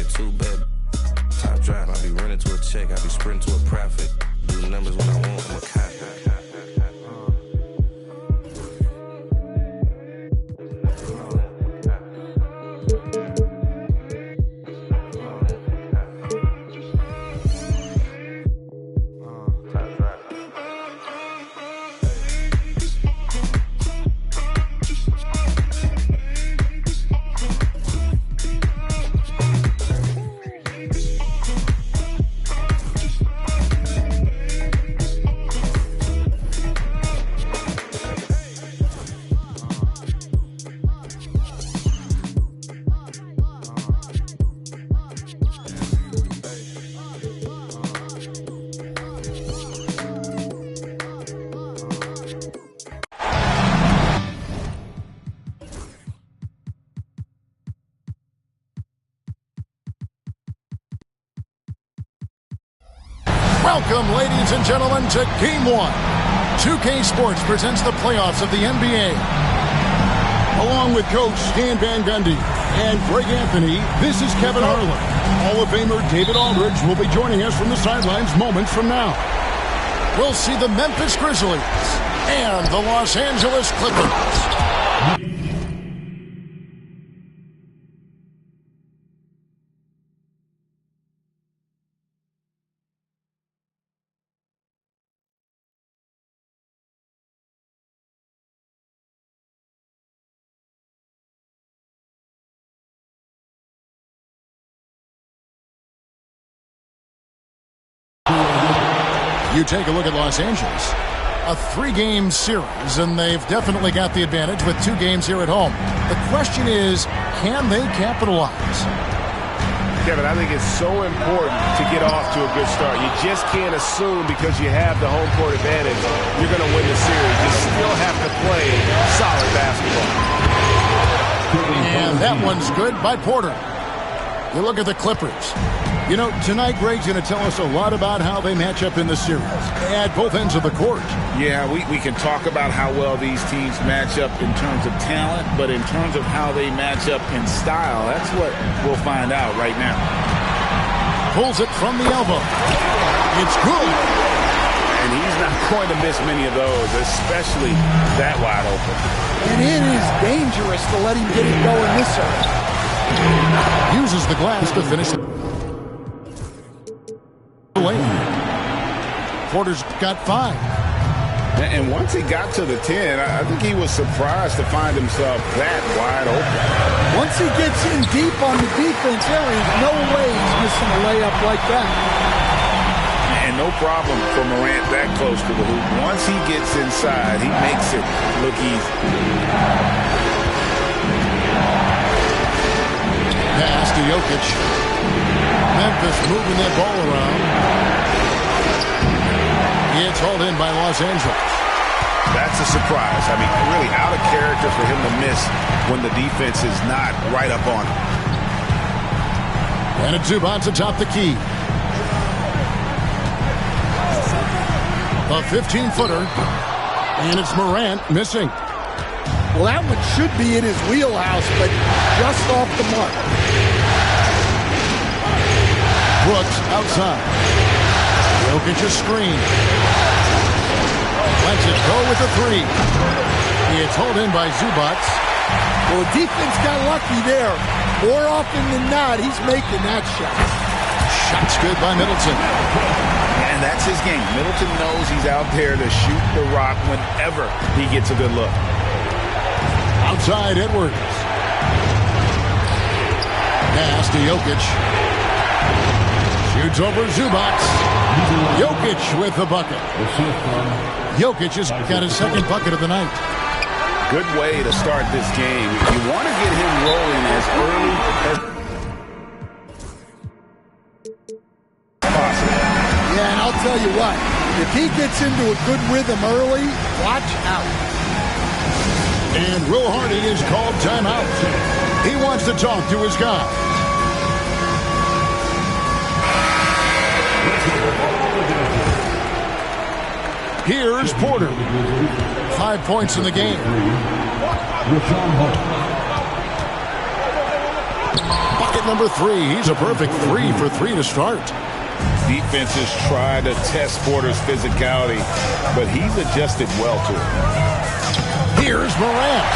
it too bad. Top drive, I be running to a check, I be sprinting to a profit. Do numbers when I want, I'm a cop. Welcome, ladies and gentlemen, to Game 1. 2K Sports presents the playoffs of the NBA. Along with Coach Stan Van Gundy and Greg Anthony, this is Kevin Harlan. Hall of Famer David Aldridge will be joining us from the sidelines moments from now. We'll see the Memphis Grizzlies and the Los Angeles Clippers. You take a look at Los Angeles, a 3-game series, and they've definitely got the advantage with 2 games here at home. The question is, can they capitalize? Kevin, I think it's so important to get off to a good start. You just can't assume because you have the home court advantage, you're going to win the series. You still have to play solid basketball. And that one's good by Porter. You look at the Clippers. You know, tonight Greg's going to tell us a lot about how they match up in the series at both ends of the court. Yeah, we can talk about how well these teams match up in terms of talent, but in terms of how they match up in style, that's what we'll find out right now. Pulls it from the elbow. It's good. And he's not going to miss many of those, especially that wide open. And it is dangerous to let him get it going this early. Uses the glass to finish it. Porter's got 5. And once he got to the 10, I think he was surprised to find himself that wide open. Once he gets in deep on the defense, there is no way he's missing a layup like that. And no problem for Morant that close to the hoop. Once he gets inside, he makes it look easy. Pass to Jokic. Memphis moving that ball around. It's hauled in by Los Angeles. That's a surprise. I mean, really out of character for him to miss when the defense is not right up on him. And it's Zubac atop the key. A 15-footer. And it's Morant missing. Well, that one should be in his wheelhouse, but just off the mark. Brooks outside. Jokic's screen. Lets it go with a 3. It's hauled in by Zubac. Well, defense got lucky there. More often than not, he's making that shot. Shot's good by Middleton. And that's his game. Middleton knows he's out there to shoot the rock whenever he gets a good look. Outside Edwards. Pass to Jokic. Shoots over Zubac. Jokic with the bucket. Jokic has got his second bucket of the night. Good way to start this game. You want to get him rolling as early as possible. Yeah, and I'll tell you what. If he gets into a good rhythm early, watch out. And Will Hardy is called timeout. He wants to talk to his guy. Here's Porter. 5 points in the game. Bucket Hit number 3. He's a perfect 3 for 3 to start. Defenses try to test Porter's physicality, but he's adjusted well to it. Here's Morant.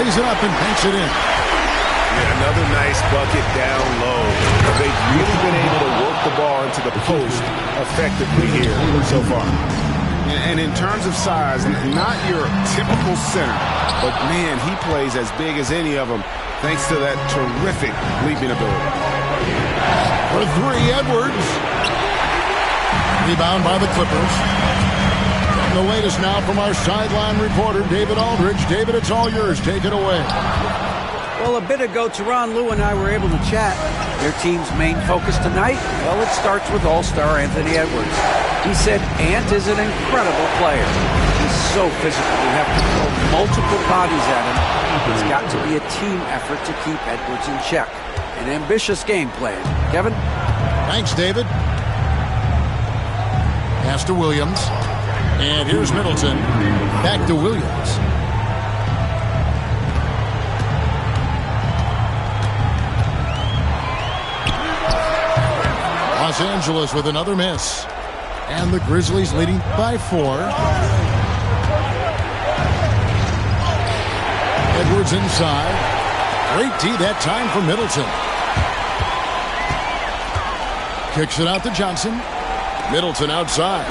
Lays it up and banks it in. Yeah, another nice bucket down low. They've really been able to work the ball into the post effectively here so far. And in terms of size, not your typical center, but man, he plays as big as any of them thanks to that terrific leaping ability. For 3, Edwards. Rebound by the Clippers. And the latest now from our sideline reporter, David Aldridge. David, it's all yours. Take it away. Well, a bit ago, Teron Lue and I were able to chat. Their team's main focus tonight, well, it starts with All-Star Anthony Edwards. He said Ant is an incredible player. He's so physical. You have to throw multiple bodies at him. It's got to be a team effort to keep Edwards in check. An ambitious game plan. Kevin? Thanks, David. Pass to Williams. And here's Middleton. Back to Williams. Los Angeles with another miss. And the Grizzlies leading by 4. Edwards inside. Great D that time for Middleton. Kicks it out to Johnson. Middleton outside.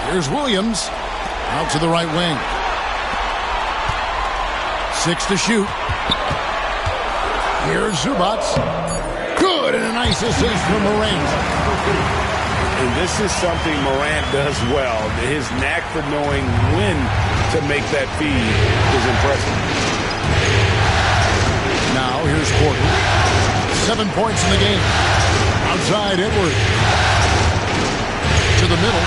Here's Williams. Out to the right wing. 6 to shoot. Here's Zubac. Good, and a nice assist from Morant. And this is something Morant does well. His knack for knowing when to make that feed is impressive. Now here's Porter. 7 points in the game. Outside Edwards. To the middle.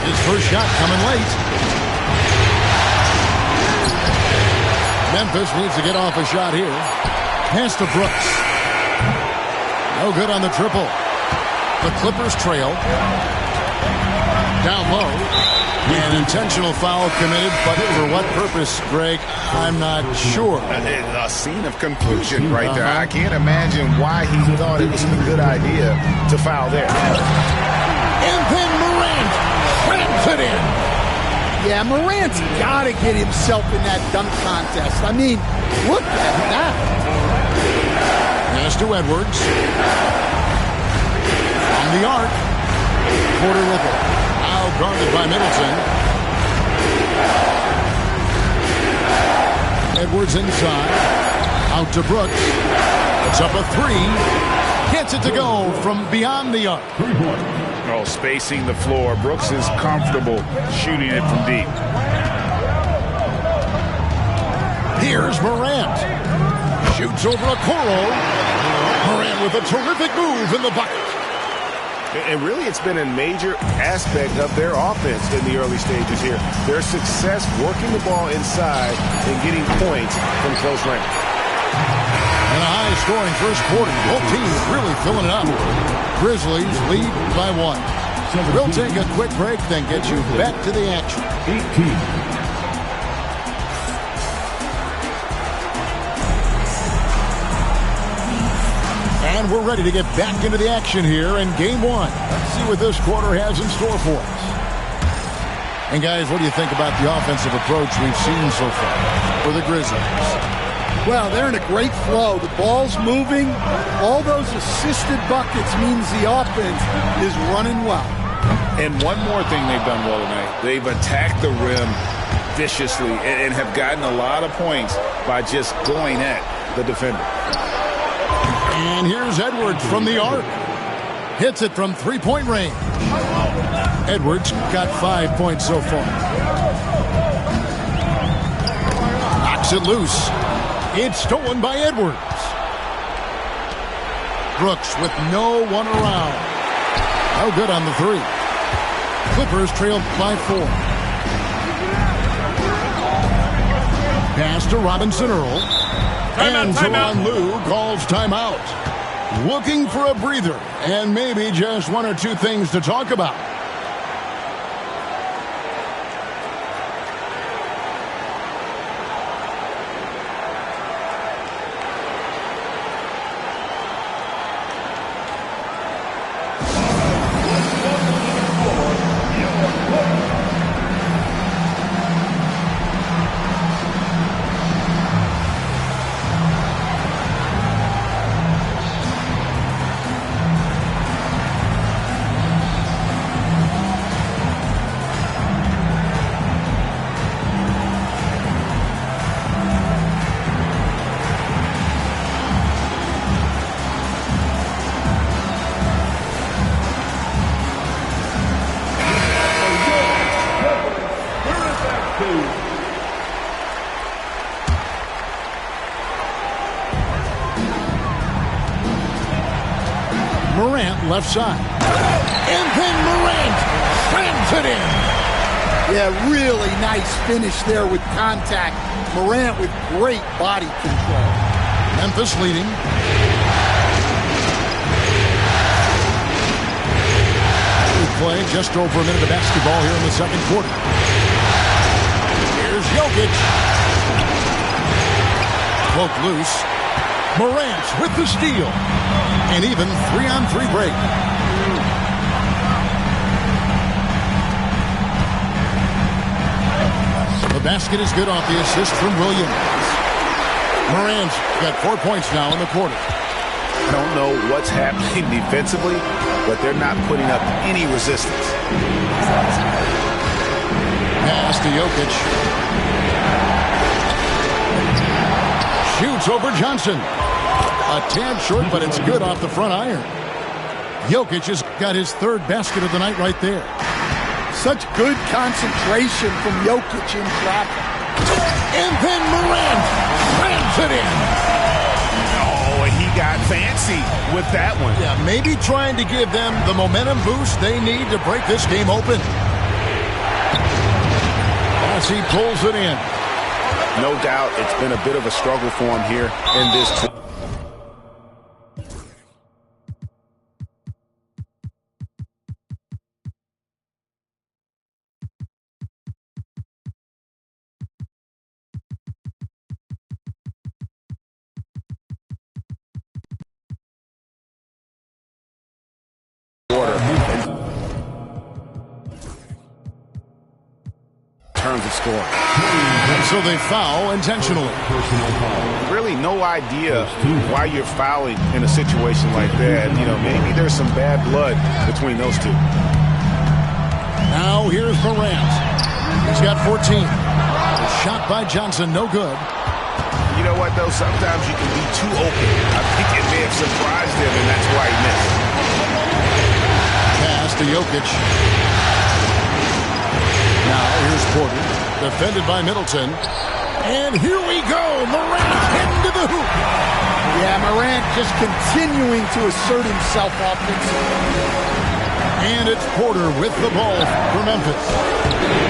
His first shot coming late. Memphis needs to get off a shot here. Pass to Brooks. No good on the triple. The Clippers trail. Down low. An intentional foul committed, but for what purpose, Greg? I'm not sure. A scene of confusion right there. I can't imagine why he thought it was a good idea to foul there. And then Morant ramps it in. Yeah, Morant's got to get himself in that dunk contest. I mean, look at that. Pass to Edwards. On the arc. Porter with it. Now guarded by Middleton. Edwards inside. Out to Brooks. It's up a 3. Gets it to go from beyond the arc. Oh, spacing the floor. Brooks is comfortable shooting it from deep. Here's Morant. Shoots over a Okoro. Morant with a terrific move in the bucket. And really, it's been a major aspect of their offense in the early stages here. Their success working the ball inside and getting points from close range. And a high-scoring first quarter. Both teams really filling it up. Grizzlies lead by 1. We'll take a quick break, then get you back to the action. And we're ready to get back into the action here in Game 1. Let's see what this quarter has in store for us. And guys, what do you think about the offensive approach we've seen so far for the Grizzlies? Well, they're in a great flow. The ball's moving. All those assisted buckets means the offense is running well. And one more thing they've done well tonight. They've attacked the rim viciously and have gotten a lot of points by just going at the defender. And here's Edwards from the arc. Hits it from three-point range. Edwards got 5 points so far. Knocks it loose. It's stolen by Edwards. Brooks with no one around. No good on the 3. Clippers trailed by 4. Pass to Robinson Earl. And Teron Lue calls timeout. Looking for a breather and maybe just 1 or 2 things to talk about. Morant left side. And then Morant slams it in. Yeah, really nice finish there with contact. Morant with great body control. Memphis leading. We play just over a minute of basketball here in the second quarter. Here's Jokic. Cloak loose. Morant with the steal. And even 3-on-3 break. The basket is good off the assist from Williams. Morant's got 4 points now in the quarter. I don't know what's happening defensively, but they're not putting up any resistance. Pass to Jokic. Shoots over Johnson. A tad short, but it's good off the front iron. Jokic has got his third basket of the night right there. Such good concentration from Jokic in traffic. And then Morant slams it in. Oh, and he got fancy with that one. Yeah, maybe trying to give them the momentum boost they need to break this game open. As he pulls it in. No doubt it's been a bit of a struggle for him here in this. Terms of scoring. And so they foul intentionally. Really no idea why you're fouling in a situation like that. You know, maybe there's some bad blood between those two. Now here's Morant. He's got 14. A shot by Johnson, no good. You know what, though? Sometimes you can be too open. I think it may have surprised him, and that's why he missed. Pass to Jokic. Now here's Porter, defended by Middleton. And here we go, Morant heading to the hoop. Yeah, Morant just continuing to assert himself offensively. And it's Porter with the ball for Memphis.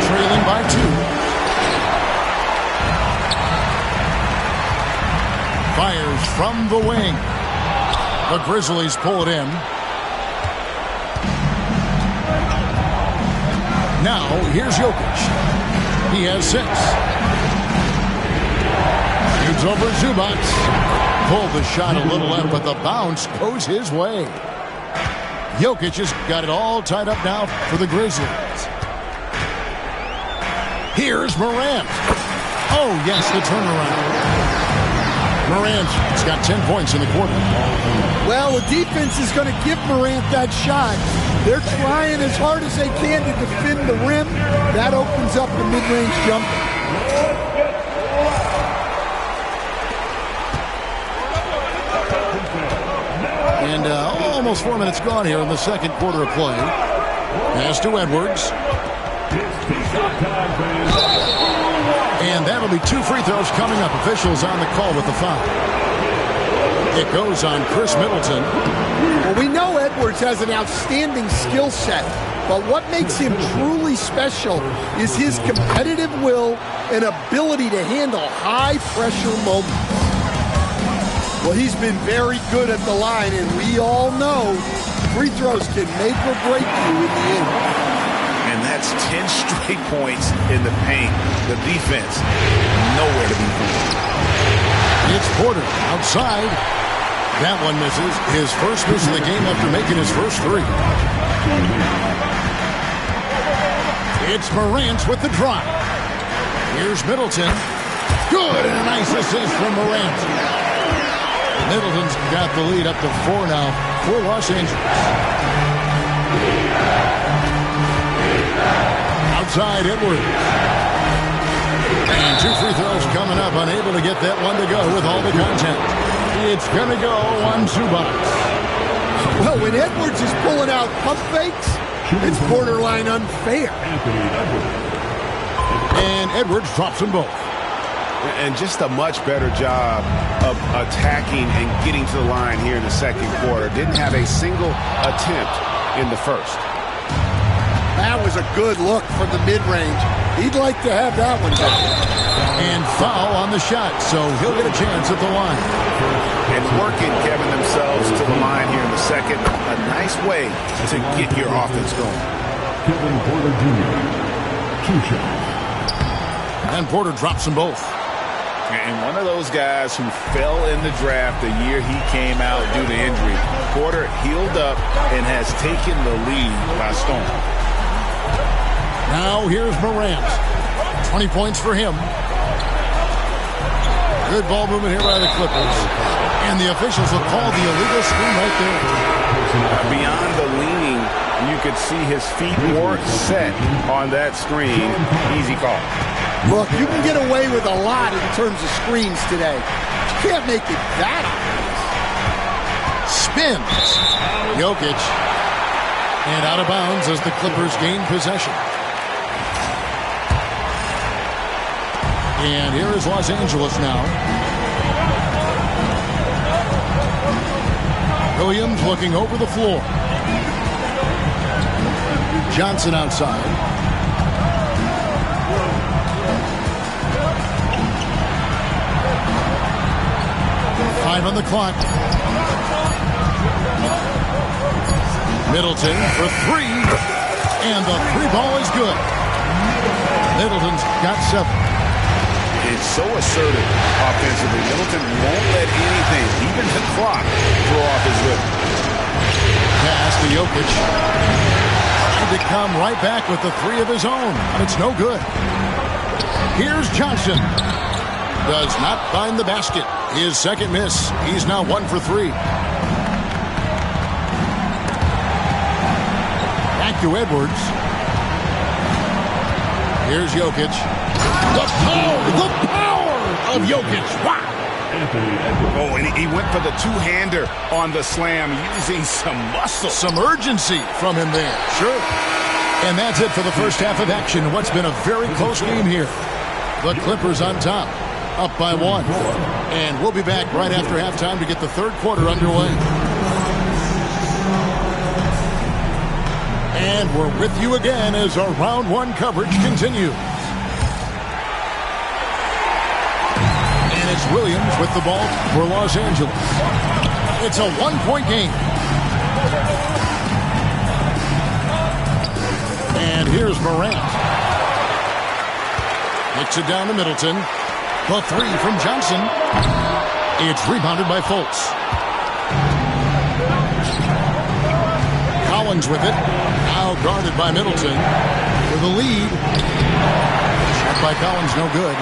Trailing by 2. Fires from the wing. The Grizzlies pull it in. Now, here's Jokic. He has 6. Shoots over Zubac. Pulled the shot a little left, but the bounce goes his way. Jokic has got it all tied up now for the Grizzlies. Here's Morant. Oh, yes, the turnaround. Morant's got 10 points in the quarter. Well, the defense is going to give Morant that shot. They're trying as hard as they can to defend the rim. That opens up the mid-range jumper. And almost 4 minutes gone here in the second quarter of play. Pass to Edwards. And that'll be 2 free throws coming up. Officials on the call with the foul. It goes on Chris Middleton. Well, we know Edwards has an outstanding skill set, but what makes him truly special is his competitive will and ability to handle high-pressure moments. Well, he's been very good at the line, and we all know free throws can make or break you in the end. And that's 10 straight points in the paint. The defense, nowhere to be found. It's Porter outside. That one misses. His first miss of the game after making his first 3. It's Morant with the drive. Here's Middleton. Good, and a nice assist from Morant. Middleton's got the lead up to 4 now for Los Angeles. Outside Edwards. And 2 free throws coming up. Unable to get that one to go with all the contact. It's going to go on Zubac. Well, when Edwards is pulling out pump fakes, it's borderline unfair. And Edwards drops them both. And just a much better job of attacking and getting to the line here in the second quarter. Didn't have a single attempt in the first. That was a good look from the mid-range. He'd like to have that one back. And foul on the shot, so he'll get a chance at the line. And working, Kevin, themselves to the line here in the second. A nice way to get your offense going. Kevin Porter Jr. 2 shots. And Porter drops them both. And one of those guys who fell in the draft the year he came out due to injury. Porter healed up and has taken the lead by storm. Now here's Morant. 20 points for him. Good ball movement here by the Clippers. And the officials will call the illegal screen right there. Beyond the leaning, you could see his feet weren't set on that screen. Easy call. Look, you can get away with a lot in terms of screens today. You can't make it that obvious. Spins. Jokic. And out of bounds as the Clippers gain possession. And here is Los Angeles now. Williams looking over the floor. Johnson outside. Five on the clock. Middleton for three. And the three ball is good. Middleton's got 7. It's so assertive offensively. Middleton won't let anything, even the clock, throw off his rhythm. Pass to Jokic. Trying to come right back with the 3 of his own. But it's no good. Here's Johnson. Does not find the basket. His second miss. He's now 1 for 3. Back to Edwards. Here's Jokic. The power of Jokic. Wow. Oh, and he went for the two-hander on the slam, using some muscle. Some urgency from him there. Sure. And that's it for the first half of action. What's been a very close game here. The Clippers on top, up by 1. And we'll be back right after halftime to get the third quarter underway. And we're with you again as our round 1 coverage continues. And it's Williams with the ball for Los Angeles. It's a 1-point game. And here's Morant. Kicks it down to Middleton. The 3 from Johnson. It's rebounded by Fultz. Collins with it. Now guarded by Middleton. For the lead. Shot by Collins, no good.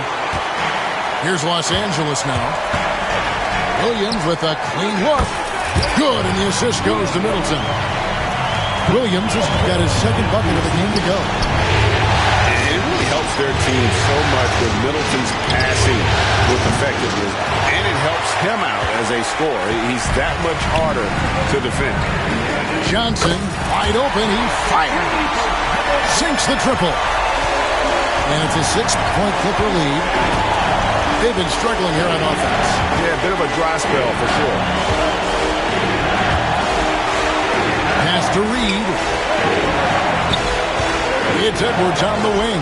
Here's Los Angeles now. Williams with a clean look. Good, and the assist goes to Middleton. Williams has got his second bucket of the game to go. It really helps their team so much with Middleton's passing with effectiveness. And it helps him out as a scorer. He's that much harder to defend. Johnson, wide open, he fires. Sinks the triple. And it's a 6-point Clipper lead. They've been struggling here on offense. Yeah, a bit of a dry spell for sure. Pass to Reed. It's Edwards on the wing.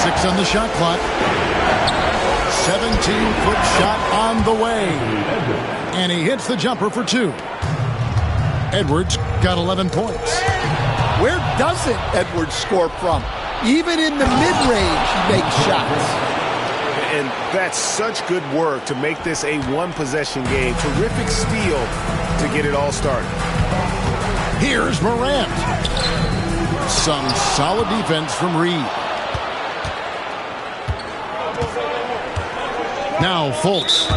6 on the shot clock. 17-foot shot on the way. And he hits the jumper for 2. Edwards got 11 points. Where doesn't Edwards score from? Even in the mid-range, he makes shots. And that's such good work to make this a one-possession game. Terrific steal to get it all started. Here's Morant. Some solid defense from Reed. Now Fultz.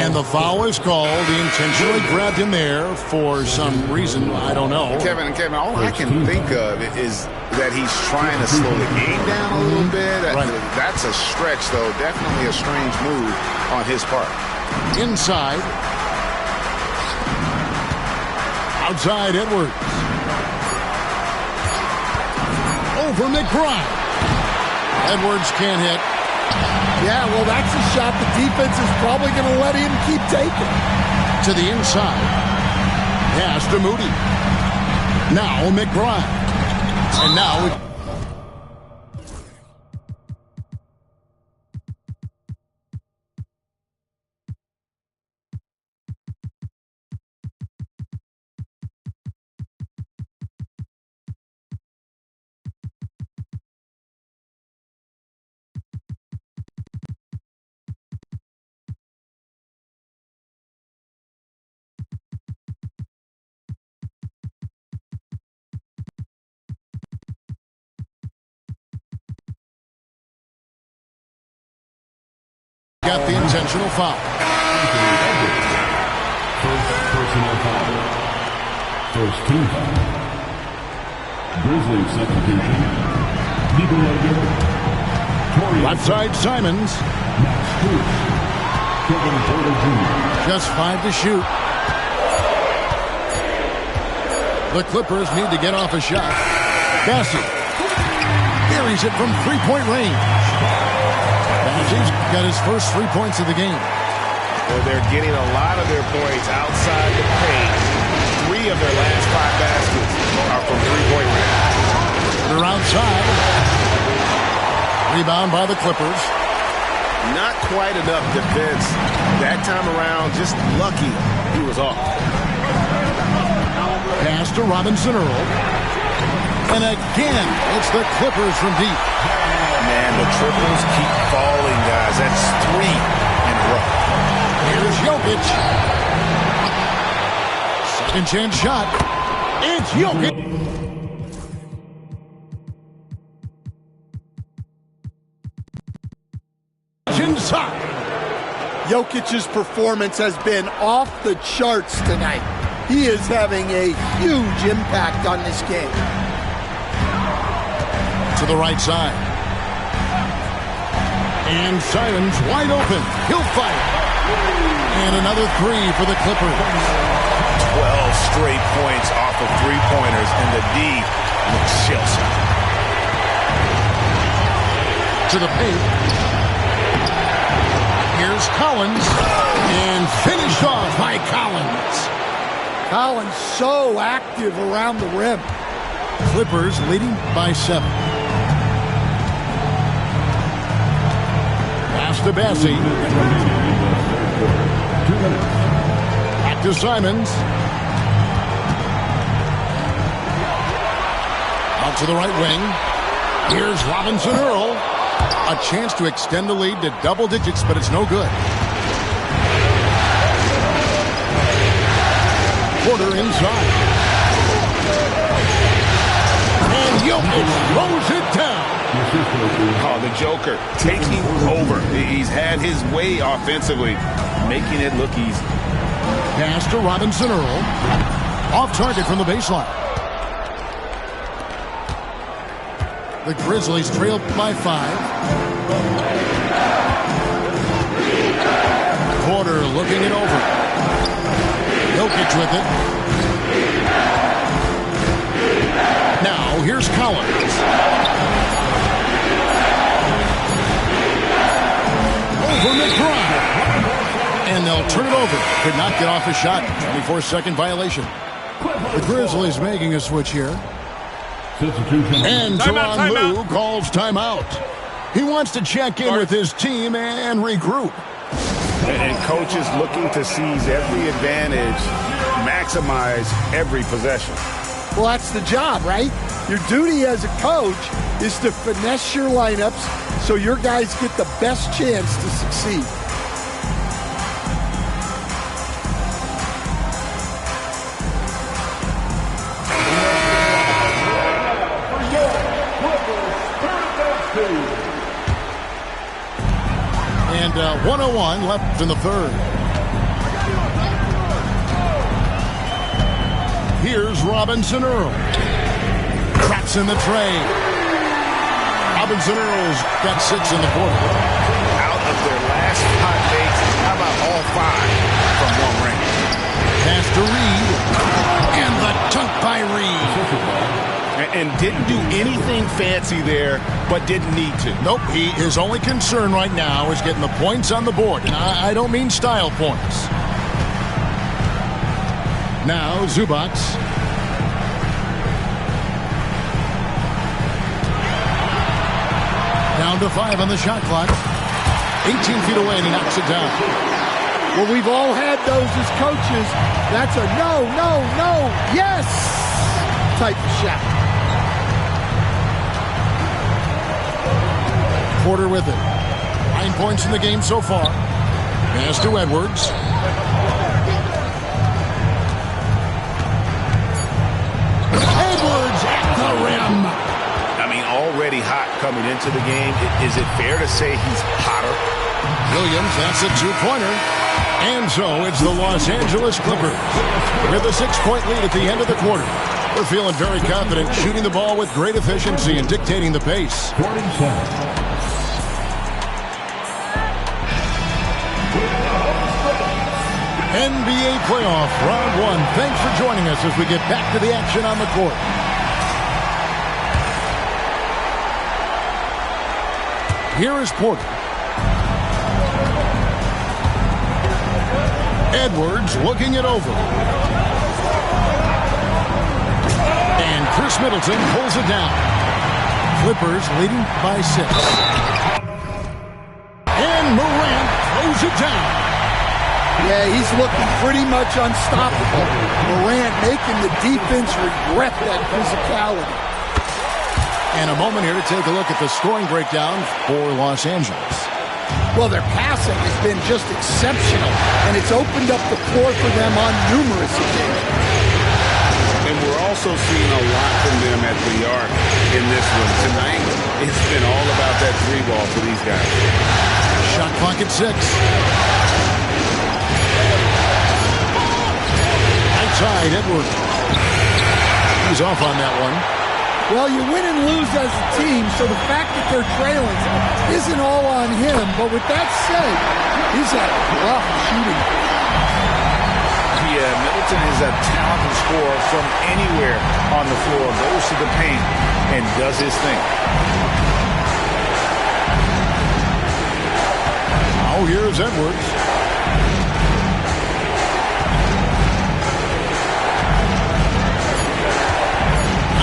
And the foul is called. He intentionally grabbed him there for some reason. I don't know. Kevin, all I can think of is that he's trying to slow the game down a little bit. Right. That's a stretch, though. Definitely a strange move on his part. Inside. Outside Edwards. Over McBride. Edwards can't hit. Yeah, well, that's a shot the defense is probably going to let him keep taking. To the inside. Pass to Moody. Now McBride. And now... got the intentional foul. First personal foul. First team foul. Grizzlies substitution. Left side Simons. Max Strus. Kevin Porter Jr. Just 5 to shoot. The Clippers need to get off a shot. Bassett buries it from three-point range. Bassey's got his first 3 points of the game. Well, they're getting a lot of their points outside the paint. 3 of their last 5 baskets are from three-point range. They're outside. Rebound by the Clippers. Not quite enough defense that time around. Just lucky he was off. Pass to Robinson Earl. And again, it's the Clippers from deep. Man, the triples keep falling, guys. That's 3 in a row. Here's Jokic. Second chance shot. It's Jokic. Inside. Jokic's performance has been off the charts tonight. He is having a huge impact on this game. To the right side. And Simons wide open. He'll fire. And another 3 for the Clippers. 12 straight points off of three-pointers, and the D looks shell-shocked. To the paint. Here's Collins. And finished off by Collins. Collins so active around the rim. Clippers leading by 7. Pass to Bassey. Back to Simons. Out to the right wing. Here's Robinson Earl. A chance to extend the lead to double digits, but it's no good. Porter inside. And Jokic throws it down. Oh, the Joker taking over. He's had his way offensively, making it look easy. Pass to Robinson Earl. Off target from the baseline. The Grizzlies trail by 5. Porter looking it over. Jokic with it. Now here's Collins. Over McBride. And they'll turn it over. Could not get off a shot. 24-second violation. The Grizzlies making a switch here. And Tyronn Lue calls timeout. He wants to check in with his team and regroup. And coach is looking to seize every advantage, maximize every possession. Well, that's the job, right? Your duty as a coach is to finesse your lineups so your guys get the best chance to succeed. And 1:01 left in the third. Robinson Earl. Traps in the tray. Robinson Earl's got 6 in the quarter. Out of their last 5 dates, how about all 5 from one ring? Pass to Reed. And the dunk by Reed. And didn't do anything fancy there, but didn't need to. Nope, his only concern right now is getting the points on the board. And I don't mean style points. Now, Zubac. Down to 5 on the shot clock. 18 feet away, and he knocks it down. Well, we've all had those as coaches. That's a no, yes type of shot. Porter with it. 9 points in the game so far. Pass to Edwards. Edwards at the rim. I mean, already hot coming into the game. Is it fair to say he's hotter? Williams, that's a 2-pointer. And so it's the Los Angeles Clippers with a 6-point lead at the end of the quarter. They're feeling very confident, shooting the ball with great efficiency and dictating the pace. 47. NBA playoff round 1. Thanks for joining us as we get back to the action on the court. Here is Porter. Edwards looking it over. And Chris Middleton pulls it down. Clippers leading by 6. And Morant throws it down. Yeah, he's looking pretty much unstoppable. Morant making the defense regret that physicality. And a moment here to take a look at the scoring breakdown for Los Angeles. Well, their passing has been just exceptional, and it's opened up the floor for them on numerous occasions. And we're also seeing a lot from them at the arc in this one. Tonight, it's been all about that 3-ball for these guys. Shot clock at 6. Outside, Edwards. He's off on that one. Well, you win and lose as a team, so the fact that they're trailing isn't all on him. But with that said, he's had rough shooting. Yeah, Middleton is a talented scorer from anywhere on the floor. Goes to the paint and does his thing. Now here's Edwards.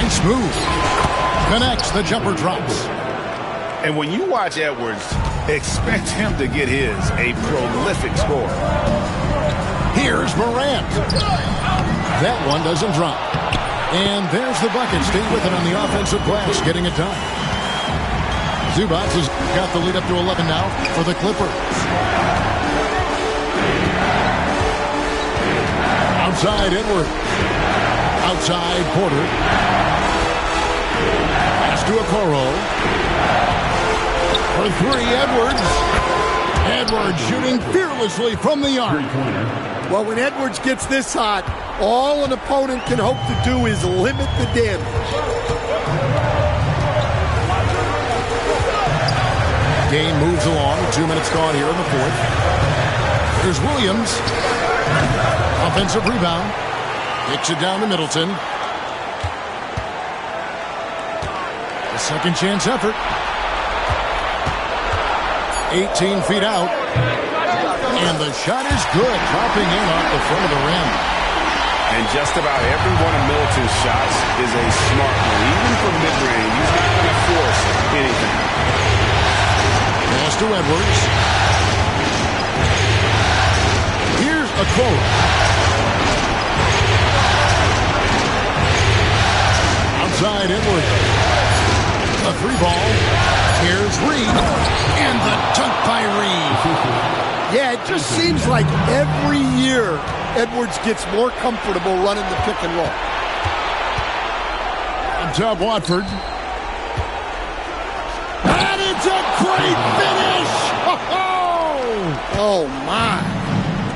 Nice move. Connects, the jumper drops. And when you watch Edwards, expect him to get a prolific score. Here's Morant. That one doesn't drop. And there's the bucket. Stay with it on the offensive glass, getting it done. Zubac has got the lead up to 11 now for the Clippers. Outside Edwards. Outside Porter. Pass to Okoro. For 3, Edwards. Edwards shooting fearlessly from the arc. Well, when Edwards gets this hot, all an opponent can hope to do is limit the damage. Game moves along. 2 minutes gone here in the fourth. Here's Williams. Offensive rebound. Kicks it down to Middleton. A second chance effort. 18 feet out. And the shot is good. Dropping in off the front of the rim. And just about every one of Middleton's shots is a smart one. Even from mid-range, he's not going to force anything. Pass to Edwards. Here's Okoro. Outside Edwards. A 3-ball. Here's Reed. And the dunk by Reed. Yeah, it just seems like every year Edwards gets more comfortable running the pick and roll. On top, Watford. And it's a great finish! Oh, my.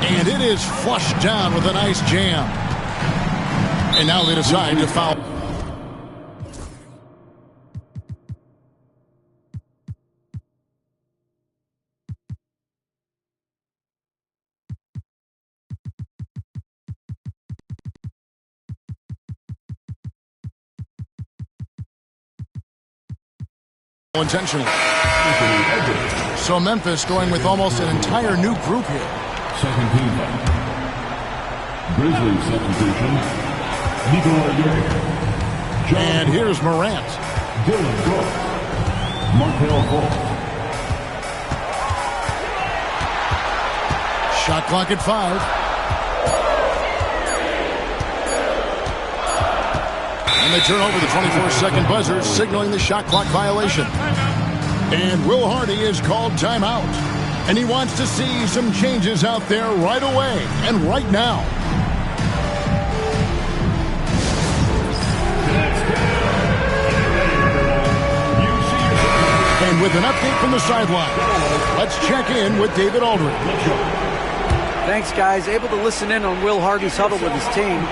And it is flushed down with a nice jam. And now they decide to foul. Intentionally. So Memphis going with almost an entire new group here. Second team. Grizzlies substitution. Nikola Jokic. And here's Morant. Dylan Brooks. Markelle Fultz. Shot clock at 5. And they turn over the 24-second buzzer, signaling the shot clock violation. And Will Hardy is called timeout. And he wants to see some changes out there right away and right now. And with an update from the sideline, let's check in with David Aldridge. Thanks, guys. Able to listen in on Will Hardy's huddle with his team.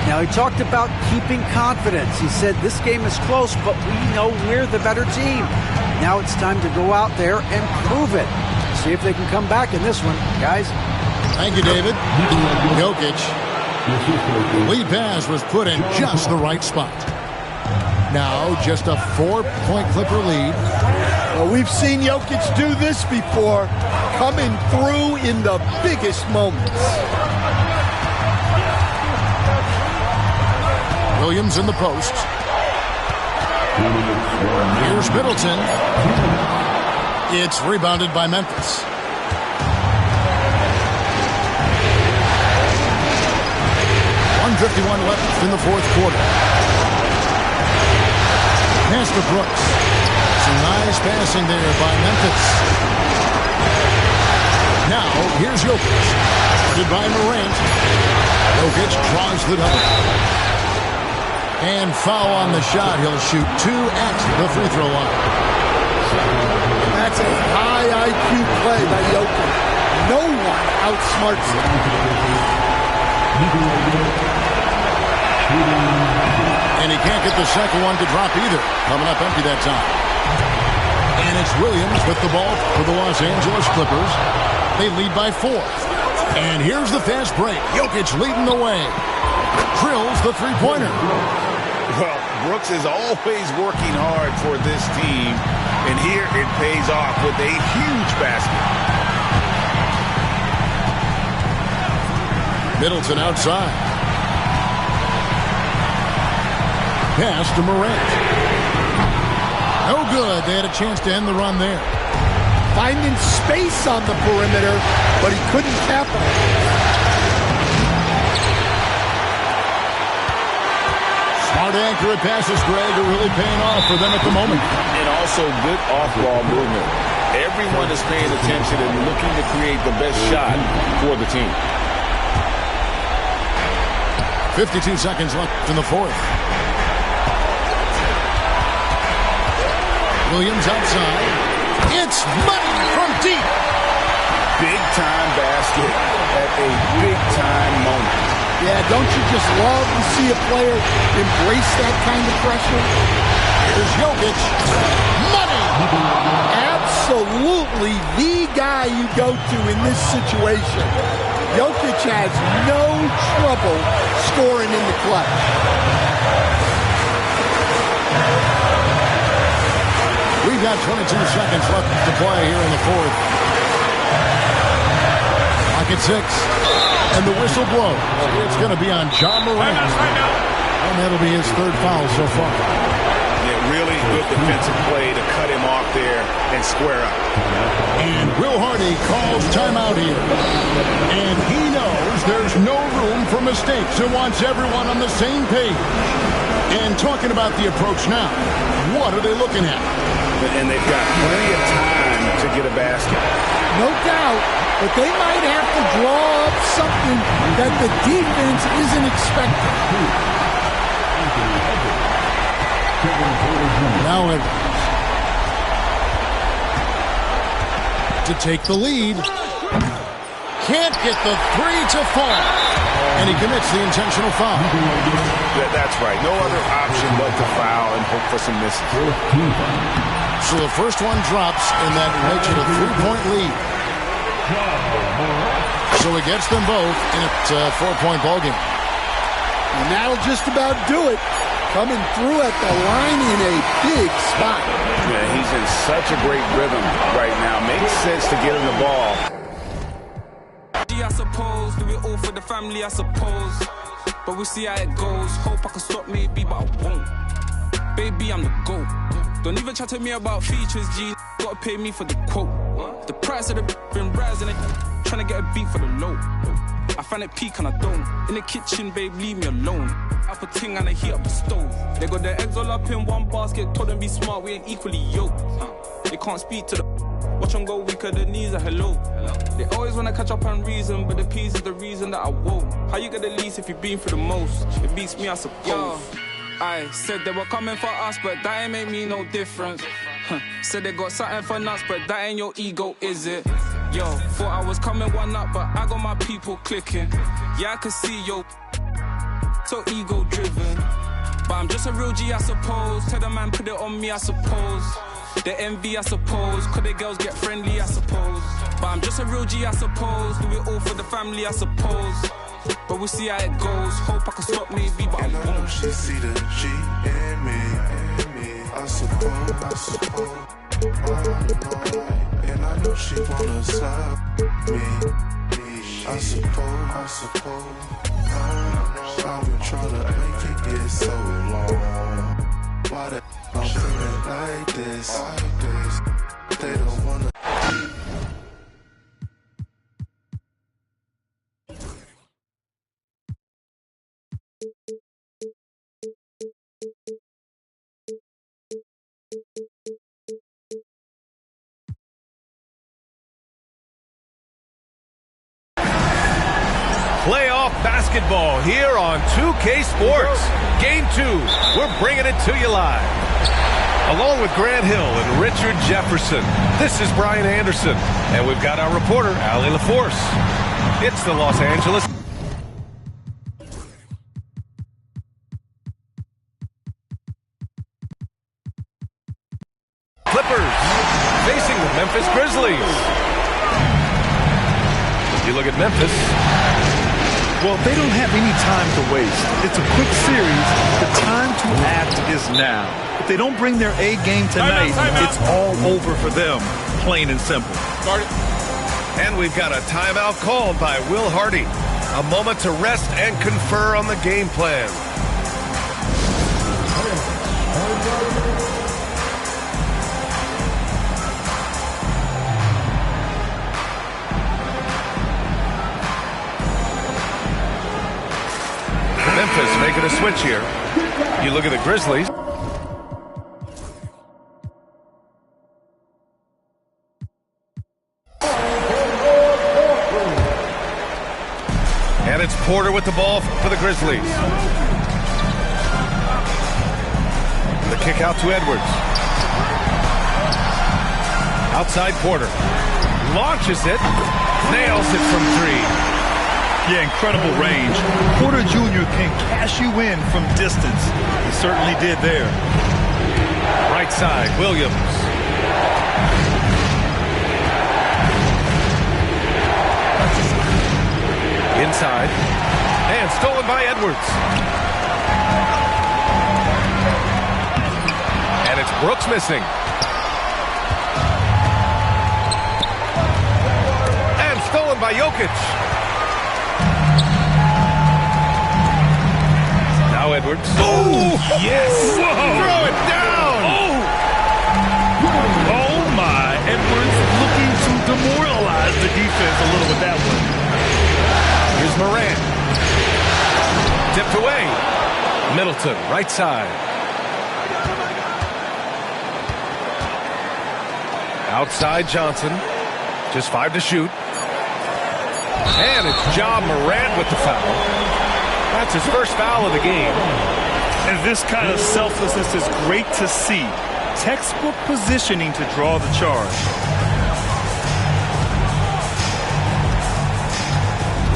Now, he talked about keeping confidence. He said this game is close, but we know we're the better team. Now it's time to go out there and prove it. See if they can come back in this one. Guys. Thank you, David. Jokic. The lead pass was put in just the right spot. Now just a 4-point Clipper lead. Well, we've seen Jokic do this before, coming through in the biggest moments. Williams in the post. Here's Middleton. It's rebounded by Memphis. .151 left in the fourth quarter. Pass to Brooks. Some nice passing there by Memphis. Now, here's Jokic. Guarded by Morant. Jokic draws the double. And foul on the shot. He'll shoot 2 at the free throw line. That's a high IQ play by Jokic. No one outsmarts him. And he can't get the second one to drop either. Coming up empty that time. And it's Williams with the ball for the Los Angeles Clippers. They lead by 4. And here's the fast break. Jokic leading the way. Drills the three-pointer. Well, Brooks is always working hard for this team, and here it pays off with a huge basket. Middleton outside. Pass to Morant. No good. They had a chance to end the run there. Finding space on the perimeter, but he couldn't capitalize. Smart, accurate passes, Greg, are really paying off for them at the moment. And also good off-ball movement. Everyone is paying attention and looking to create the best shot for the team. 52 seconds left in the fourth. Williams outside. It's money from deep. Big-time basket at a big-time moment. Yeah, don't you just love to see a player embrace that kind of pressure? Here's Jokic. Money! Absolutely the guy you go to in this situation. Jokic has no trouble scoring in the clutch. We've got 22 seconds left to play here in the fourth. Clock at 6. And the whistle blows. It's going to be on Ja Morant. And that'll be his third foul so far. Yeah, really good defensive play to cut him off there and square up. And Will Hardy calls timeout here. And he knows there's no room for mistakes and wants everyone on the same page. And talking about the approach now, what are they looking at? And they've got plenty of time to get a basket. No doubt, but they might have to draw up something that the defense isn't expecting. Now Edwards to take the lead. can't get the three to fall. And he commits the intentional foul. That's right. No other option but to foul and hope for some misses. So the first one drops, and that makes it a 3-point lead. So he gets them both in a 4-point ballgame. And that'll just about do it. Coming through at the line in a big spot. Yeah, he's in such a great rhythm right now. Makes sense to get him the ball. I suppose, do it all for the family, I suppose. But we'll see how it goes. Hope I can stop maybe, but I won't. Baby, I'm the GOAT. Don't even chat to me about features, G. Gotta pay me for the quote. The price of the been rising, trying to get a beat for the low. I find it peak and I don't. In the kitchen, babe, leave me alone. Up a ting and I heat up the stove. They got their eggs all up in one basket. Told them be smart, we ain't equally yoked. They can't speak to the... Watch them go weaker, the knees are hello. They always wanna catch up on reason, but the peas is the reason that I won't. How you get the least if you've been through the most? It beats me, I suppose. I said they were coming for us, but that ain't make me no difference. Said they got something for nuts, but that ain't your ego, is it? Yo, thought I was coming one up, but I got my people clicking. Yeah, I can see yo, so ego driven. But I'm just a real G, I suppose. Tell the man put it on me, I suppose. The envy, I suppose. Could the girls get friendly, I suppose. But I'm just a real G, I suppose. Do it all for the family, I suppose. But we'll see how it goes. Hope I can stop maybe, but I won't. She see the G in me. I suppose. And I know she wanna slap me. I suppose. I've been trying to make it get so long. Why the I'm feeling like this? They don't wanna. Playoff basketball here on 2K Sports. Game 2, we're bringing it to you live. Along with Grant Hill and Richard Jefferson, this is Brian Anderson. And we've got our reporter, Allie LaForce. It's the Los Angeles Clippers facing the Memphis Grizzlies. You look at Memphis. Well, they don't have any time to waste. It's a quick series. The time to act is now. If they don't bring their A game tonight, it's all over for them, plain and simple. And we've got a timeout called by Will Hardy. A moment to rest and confer on the game plan. Memphis making a switch here. You look at the Grizzlies. And it's Porter with the ball for the Grizzlies. And the kick out to Edwards. Outside Porter. Launches it. Nails it from three. Yeah, incredible range. Porter Jr. can cash you in from distance. He certainly did there. Right side, Williams. Inside. And stolen by Edwards. And it's Brooks missing. And stolen by Jokic. Edwards. Oh, yes! Whoa. Throw it down! Oh, my. Edwards looking to demoralize the defense a little with that one. Here's Morant. Tipped away. Middleton, right side. Outside Johnson. Just 5 to shoot. And it's Ja Morant with the foul. That's his first foul of the game. And this kind of selflessness is great to see. Textbook positioning to draw the charge.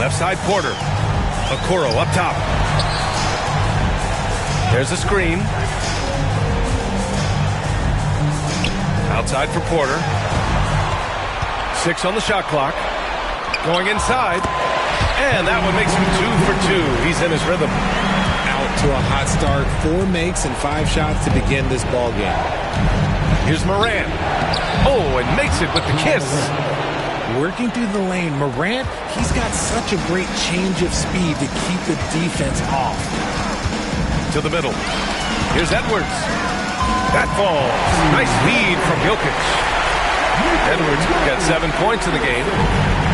Left side, Porter. Okoro up top. There's a screen. Outside for Porter. 6 on the shot clock. Going inside. And that one makes him 2 for 2. He's in his rhythm. Out to a hot start. 4 makes and 5 shots to begin this ball game. Here's Morant. Oh, and makes it with the kiss. Working through the lane, Morant, he's got such a great change of speed to keep the defense off. To the middle. Here's Edwards. That falls. Nice lead from Jokic. Edwards got 7 points in the game.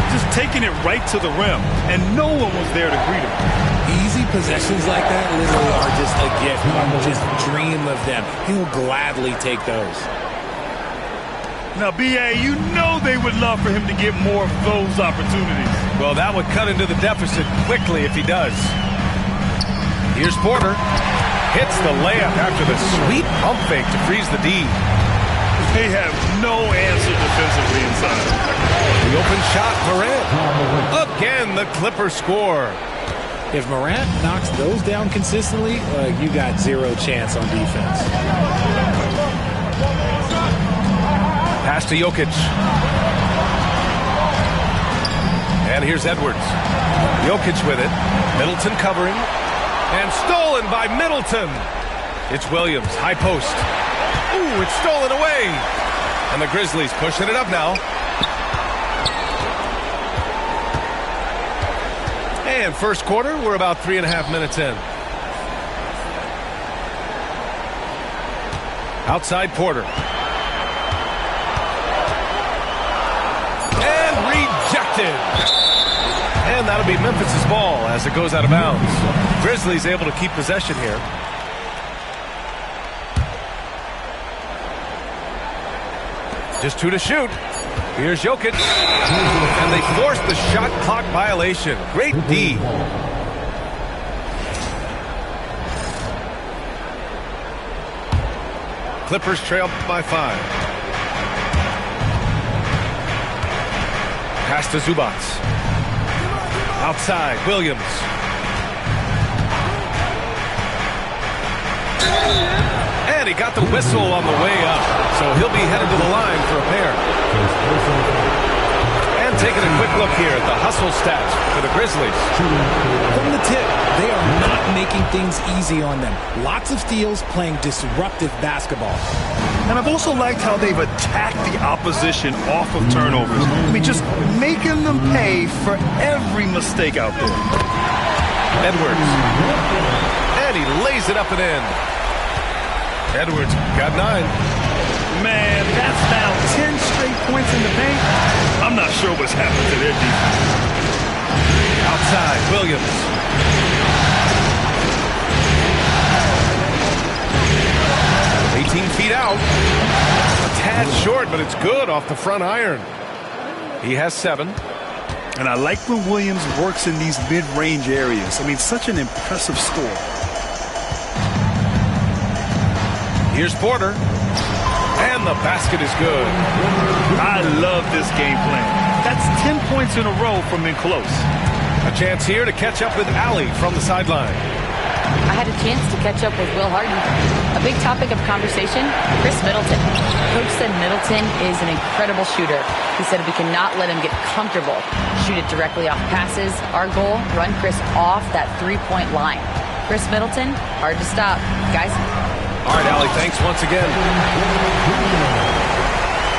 Just taking it right to the rim, and no one was there to greet him. Easy possessions like that literally are just a gift. Just dream of them. He'll gladly take those. Now, B.A., you know they would love for him to get more of those opportunities. Well, that would cut into the deficit quickly if he does. Here's Porter. Hits the layup after the sweet pump fake to freeze the D. They have no answer defensively inside. The open shot, Morant. Again, the Clippers score. If Morant knocks those down consistently, you got 0 chance on defense. Pass to Jokic. And here's Edwards. Jokic with it. Middleton covering. And stolen by Middleton. It's Williams. High post. Ooh, it's stolen away. And the Grizzlies pushing it up now. And first quarter, we're about 3.5 minutes in. Outside Porter. And that'll be Memphis' ball as it goes out of bounds. Grizzlies able to keep possession here. Just 2 to shoot. Here's Jokic. And they force the shot clock violation. Great D. Clippers trail by 5. Pass to Zubac. Outside, Williams. And he got the whistle on the way up. So he'll be headed to the line for a pair. And taking a quick look here at the hustle stats for the Grizzlies. From the tip, they are not making things easy on them. Lots of steals, playing disruptive basketball. And I've also liked how they've attacked the opposition off of turnovers. I mean, just making them pay for every mistake out there. Edwards. And he lays it up and in. Edwards got 9. Man, that's now 10 straight points in the paint. I'm not sure what's happened to their defense. Outside, Williams. 18 feet out. A tad short, but it's good off the front iron. He has 7. And I like when Williams works in these mid-range areas. I mean, such an impressive score. Here's Porter. And the basket is good. I love this game plan. That's 10 points in a row from in close. A chance here to catch up with Allie from the sideline. I had a chance to catch up with Will Harden. A big topic of conversation, Chris Middleton. Coach said Middleton is an incredible shooter. He said we cannot let him get comfortable. Shoot it directly off passes. Our goal, run Chris off that 3-point line. Chris Middleton, hard to stop. Guys. All right, Allie, thanks once again.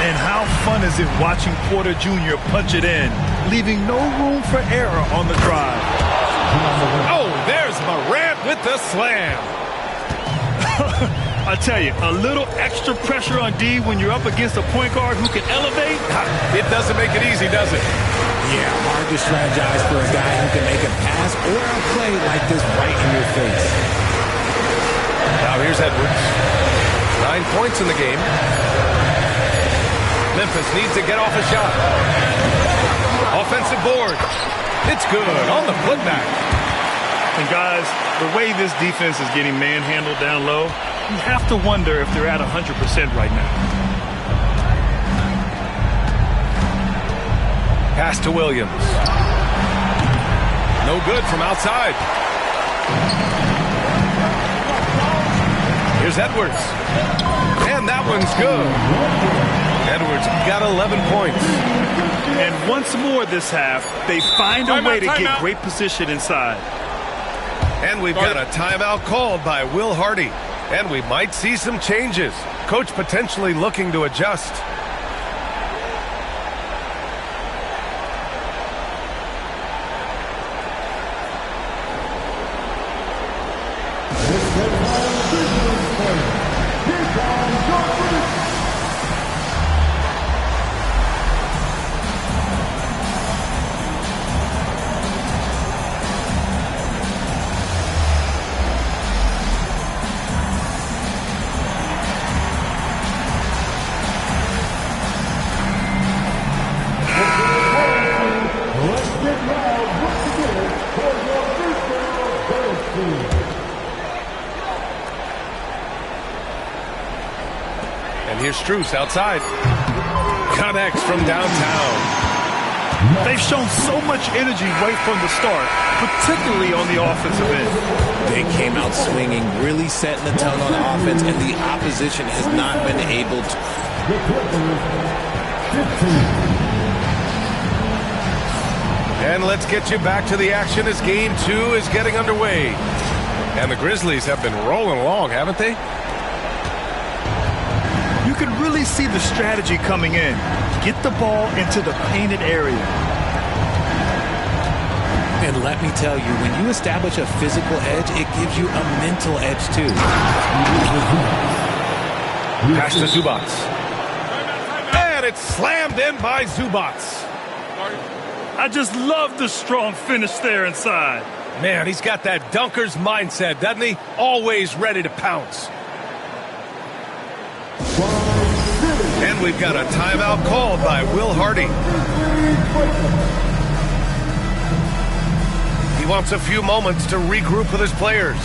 And how fun is it watching Porter Jr. punch it in, leaving no room for error on the drive. Oh, there's Morant with the slam. I tell you, a little extra pressure on D when you're up against a point guard who can elevate. It doesn't make it easy, does it? Yeah, hard to strategize for a guy who can make a pass or a play like this right in your face. Now here's Edwards. 9 points in the game. Memphis needs to get off a shot. Offensive board. It's good on the putback. And guys, the way this defense is getting manhandled down low, you have to wonder if they're at 100% right now. Pass to Williams. No good from outside. Here's Edwards. And that one's good. Edwards got 11 points. And once more this half, they find a way to get great position inside. And we've got a timeout called by Will Hardy. And we might see some changes. Coach potentially looking to adjust. And here's Strus outside. Connects from downtown. They've shown so much energy right from the start, particularly on the offensive end. They came out swinging, really setting the tone on offense, and the opposition has not been able to. And let's get you back to the action as Game 2 is getting underway. And the Grizzlies have been rolling along, haven't they? You can really see the strategy coming in. Get the ball into the painted area. And let me tell you, when you establish a physical edge, it gives you a mental edge too. Pass to Zubac. And it's slammed in by Zubac. I just love the strong finish there inside. Man, he's got that dunker's mindset, doesn't he? Always ready to pounce. And we've got a timeout called by Will Hardy. He wants a few moments to regroup with his players.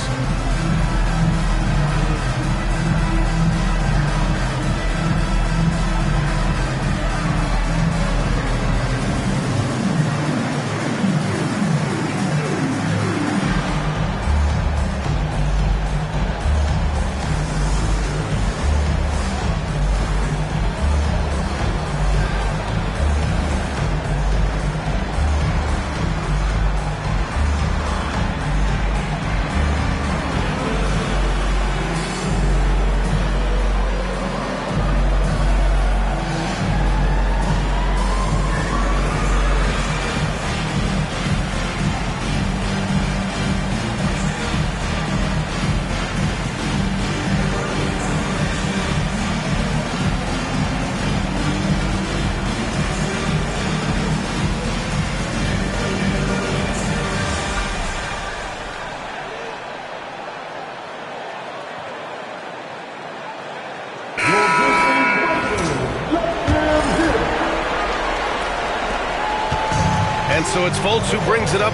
And so it's Fultz who brings it up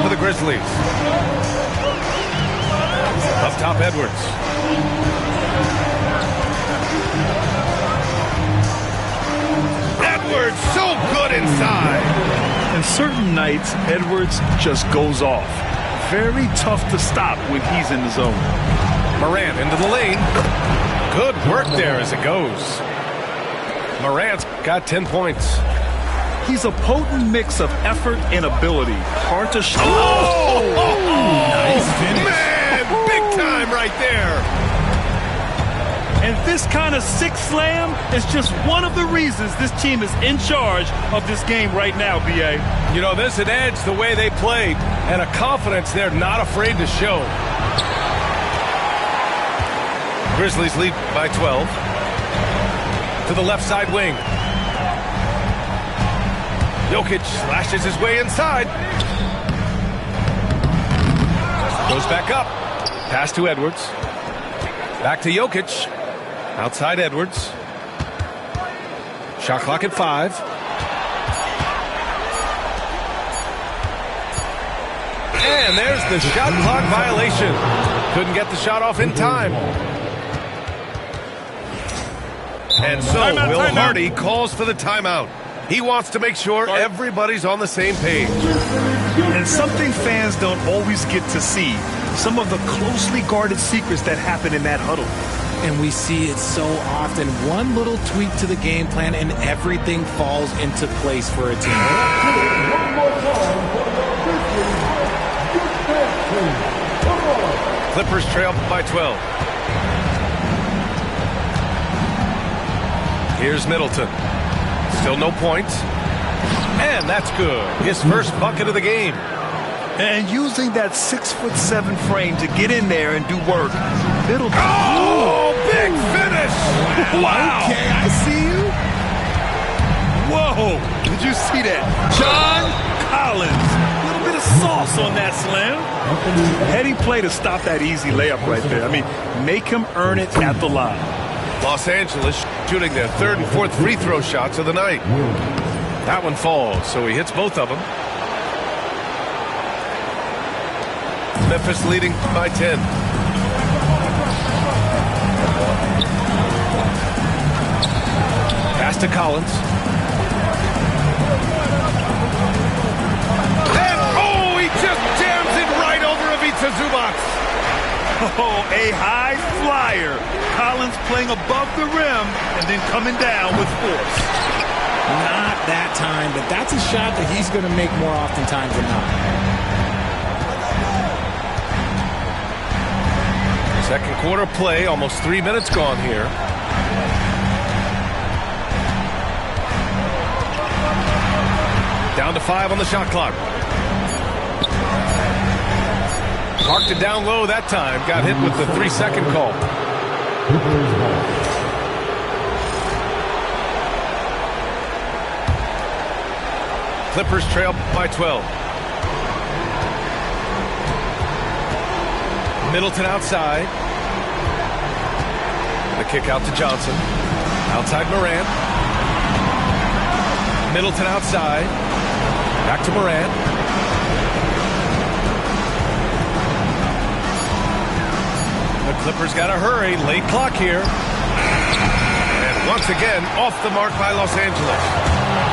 for the Grizzlies. Up top, Edwards. Edwards, so good inside. And certain nights, Edwards just goes off. Very tough to stop when he's in the zone. Morant into the lane. Good work there as it goes. Morant's got 10 points. He's a potent mix of effort and ability. Hard to show. Nice finish. Man, big time right there. And this kind of sick slam is just one of the reasons this team is in charge of this game right now, B.A. You know, there's an edge the way they play and a confidence they're not afraid to show. Grizzlies lead by 12. To the left side wing. Jokic slashes his way inside. Goes back up. Pass to Edwards. Back to Jokic. Outside Edwards. Shot clock at 5. And there's the shot clock violation. Couldn't get the shot off in time. And so Will Hardy calls for the timeout. He wants to make sure everybody's on the same page. And something fans don't always get to see, some of the closely guarded secrets that happen in that huddle. And we see it so often. One little tweak to the game plan and everything falls into place for a team. Clippers trail by 12. Here's Middleton. Still no points. And that's good. His first bucket of the game. And using that 6'7" frame to get in there and do work. Middleton. Oh, big finish! Wow. Okay, I see you. Whoa. Did you see that? John Collins. A little bit of sauce on that slam. Heady play to stop that easy layup right there. I mean, make him earn it at the line. Los Angeles shooting their third and fourth free throw shots of the night. That one falls, so he hits both of them. Memphis leading by 10. Pass to Collins. And, oh, he just jams it right over Ivica Zubac. Oh, a high flyer. Collins playing above the rim and then coming down with force. Not that time, but that's a shot that he's going to make more oftentimes than not. Second quarter play, almost 3 minutes gone here. Down to 5 on the shot clock. Parked it down low that time. Got hit with the 3-second call. Clippers trail by 12. Middleton outside. The kick out to Johnson. Outside Morant. Middleton outside. Back to Morant. The Clippers got to hurry. Late clock here. And once again, off the mark by Los Angeles.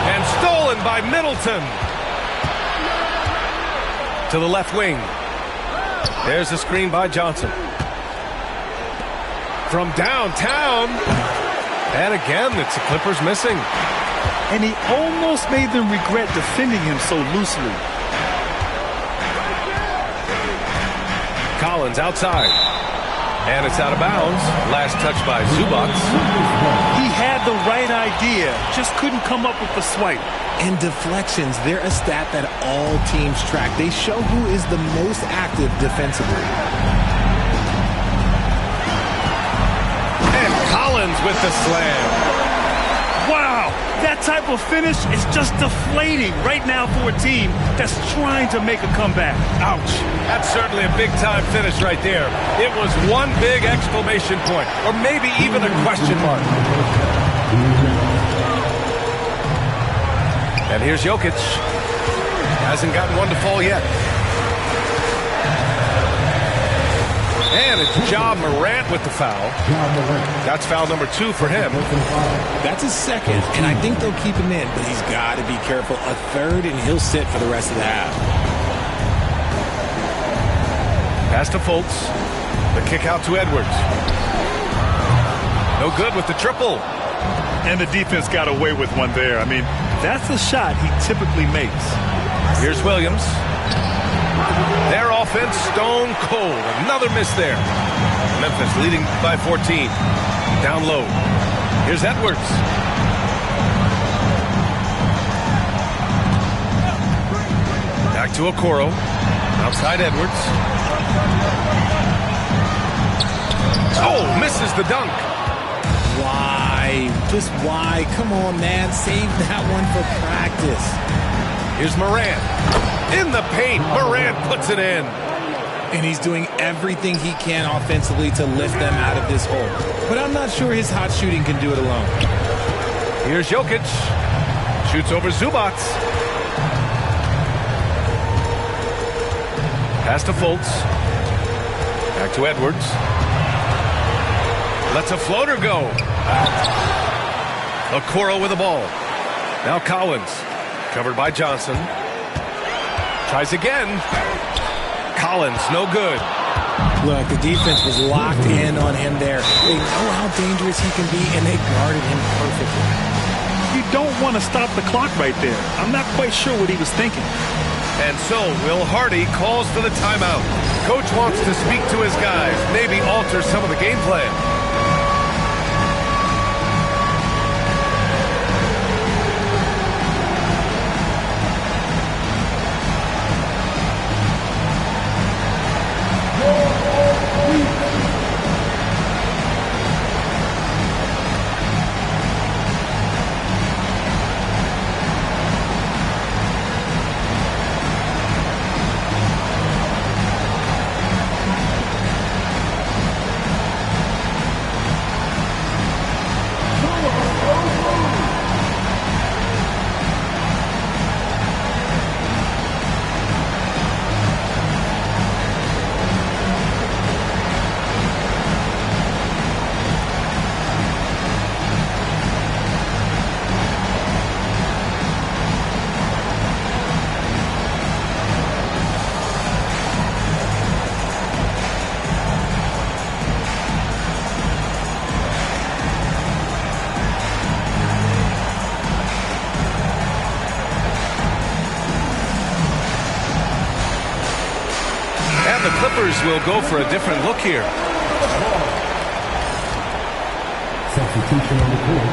And stolen by Middleton. To the left wing. There's the screen by Johnson. From downtown. And again, it's the Clippers missing. And he almost made them regret defending him so loosely. Collins outside. And it's out of bounds. Last touch by Zubac. He had the right idea, just couldn't come up with the swipe. And deflections, they're a stat that all teams track. They show who is the most active defensively. And Collins with the slam. Wow, that type of finish is just deflating right now for a team that's trying to make a comeback. Ouch. That's certainly a big-time finish right there. It was one big exclamation point, or maybe even a question mark. And here's Jokic. Hasn't gotten one to fall yet. And it's Ja Morant with the foul. That's foul number 2 for him. That's his second, and I think they'll keep him in, but he's got to be careful. A third, and he'll sit for the rest of the half. Pass to Fultz. The kick out to Edwards. No good with the triple. And the defense got away with one there. I mean, that's a shot he typically makes. Here's Williams. Their offense stone cold. Another miss there. Memphis leading by 14. Down low. Here's Edwards. Back to Okoro. Outside Edwards. Oh, misses the dunk. Why? Just why? Come on, man. Save that one for practice. Here's Morant. In the paint. Morant puts it in. And he's doing everything he can offensively to lift them out of this hole. But I'm not sure his hot shooting can do it alone. Here's Jokic. Shoots over Zubac. Pass to Fultz. Back to Edwards. Lets a floater go. Okoro with the ball. Now Collins. Covered by Johnson. Tries again. Collins, no good. Look, the defense was locked in on him there. They know how dangerous he can be, and they guarded him perfectly. You don't want to stop the clock right there. I'm not quite sure what he was thinking. And so Will Hardy calls for the timeout. Coach wants to speak to his guys, maybe alter some of the game plan. The Clippers will go for a different look here. Substitution on the court.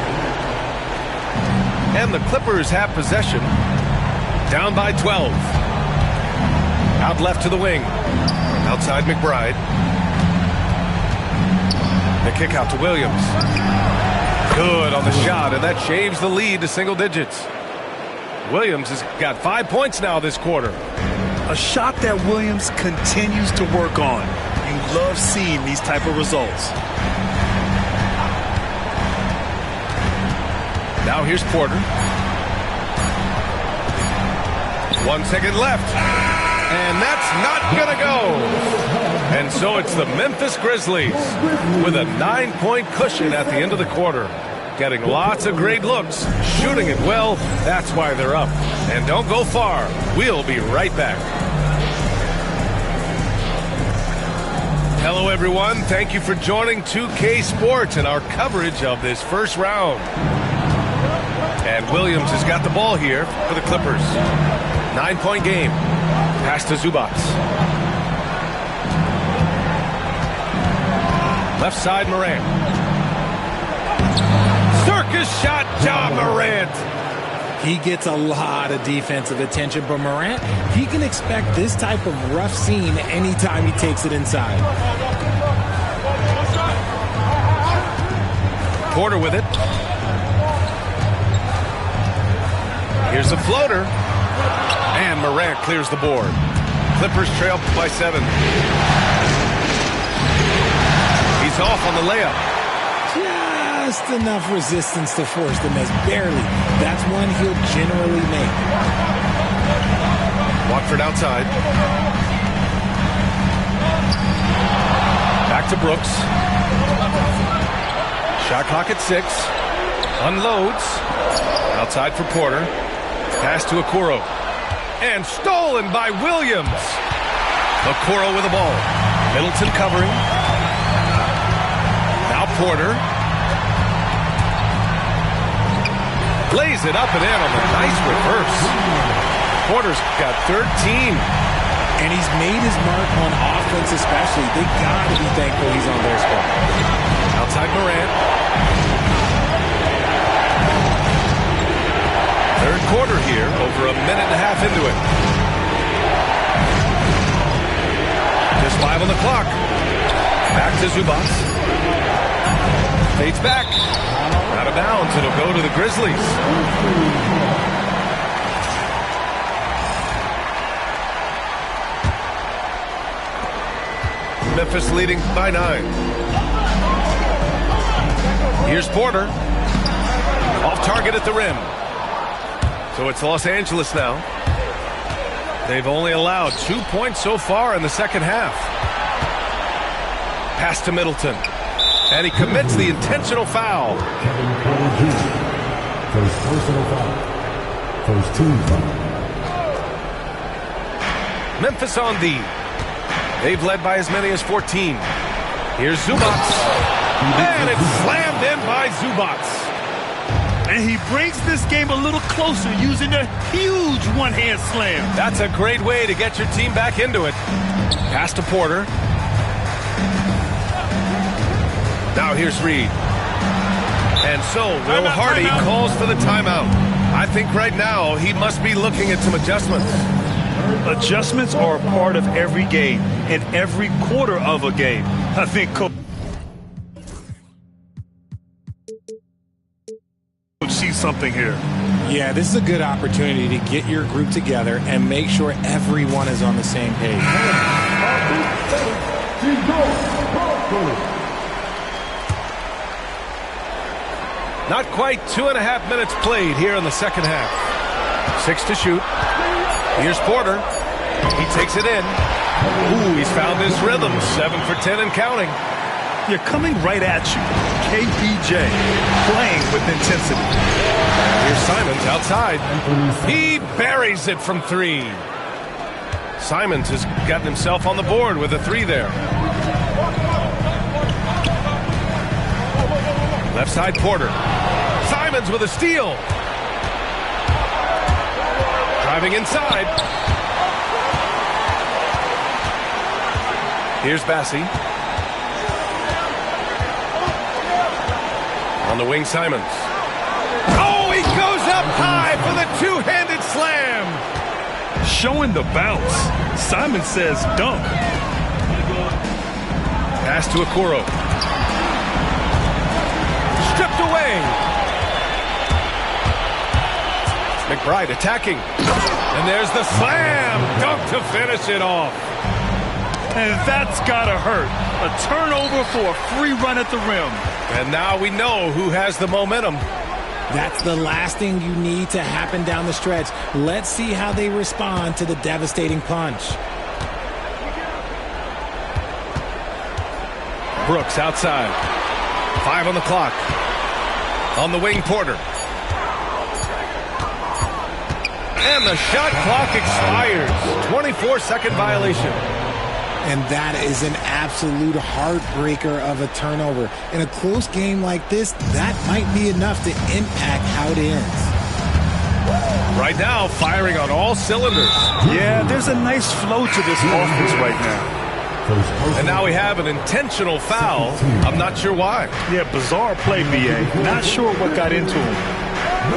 And the Clippers have possession. Down by 12. Out left to the wing. Outside McBride. The kick out to Williams. Good on the shot, and that shaves the lead to single digits. Williams has got 5 points now this quarter. A shot that Williams continues to work on. You love seeing these type of results. Now here's Porter. 1 second left. And that's not going to go. And so it's the Memphis Grizzlies with a 9-point cushion at the end of the quarter. Getting lots of great looks, shooting it well, that's why they're up. And don't go far, we'll be right back. Hello everyone, thank you for joining 2K Sports and our coverage of this first round. And Williams has got the ball here for the Clippers. 9-point game, pass to Zubac. Left side Morant. Circus shot, Ja Morant. He gets a lot of defensive attention, but Morant, he can expect this type of rough scene anytime he takes it inside. Porter with it. Here's a floater. And Morant clears the board. Clippers trail by 7. He's off on the layup. Just enough resistance to force the miss. Barely. That's one he'll generally make. Watford outside. Back to Brooks. Shot clock at 6. Unloads. Outside for Porter. Pass to Okoro. And stolen by Williams. Okoro with the ball. Middleton covering. Now Porter. Lays it up and in on the nice reverse. Porter's got 13. And he's made his mark on offense especially. They got to be thankful he's on their squad. Outside Morant. Third quarter here, over a minute and a half into it. Just 5 on the clock. Back to Zubac. Fades back. Out of bounds, it'll go to the Grizzlies. Memphis leading by 9. Here's Porter. Off target at the rim. So it's Los Angeles now. They've only allowed 2 points so far in the second half. Pass to Middleton. And he commits the intentional foul. Kevin Porter Jr. First personal foul. First team foul. Memphis on D. They've led by as many as 14. Here's Zubac. And it's slammed in by Zubac. And he brings this game a little closer using a huge one-hand slam. That's a great way to get your team back into it. Pass to Porter. Now here's Reed. And so Will Hardy calls for the timeout. I think right now he must be looking at some adjustments. Adjustments are a part of every game and every quarter of a game. I think Coach sees something here. Yeah, this is a good opportunity to get your group together and make sure everyone is on the same page. Not quite 2.5 minutes played here in the second half. 6 to shoot. Here's Porter. He takes it in. Ooh, he's found his rhythm. 7 for 10 and counting. You're coming right at you. KPJ playing with intensity. Here's Simons outside. He buries it from 3. Simons has gotten himself on the board with a 3 there. Left side Porter. Simons with a steal. Driving inside. Here's Bassie. On the wing, Simons. Oh, he goes up high for the two-handed slam. Showing the bounce. Simon says dunk. Pass to Okoro. Stripped away. McBride attacking. And there's the slam. Dunk to finish it off. And that's gotta hurt. A turnover for a free run at the rim. And now we know who has the momentum. That's the last thing you need to happen down the stretch. Let's see how they respond to the devastating punch. Brooks outside. 5 on the clock. On the wing, Porter. And the shot clock expires. 24-second violation. And that is an absolute heartbreaker of a turnover. In a close game like this, that might be enough to impact how it ends. Right now, firing on all cylinders. Yeah, there's a nice flow to this offense right now. And now we have an intentional foul. I'm not sure why. Yeah, bizarre play, B.A. Not sure what got into him.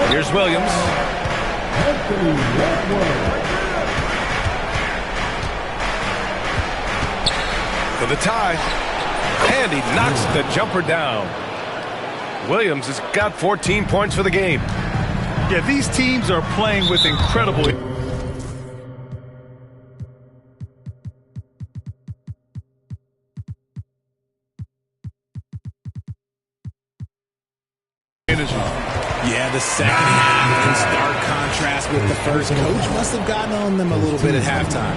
Here's Williams. For the tie. And he knocks the jumper down. Williams has got 14 points for the game. Yeah, these teams are playing with incredible energy. Yeah, the second half in stark contrast with the first. Coach must have gotten on them a little bit at halftime.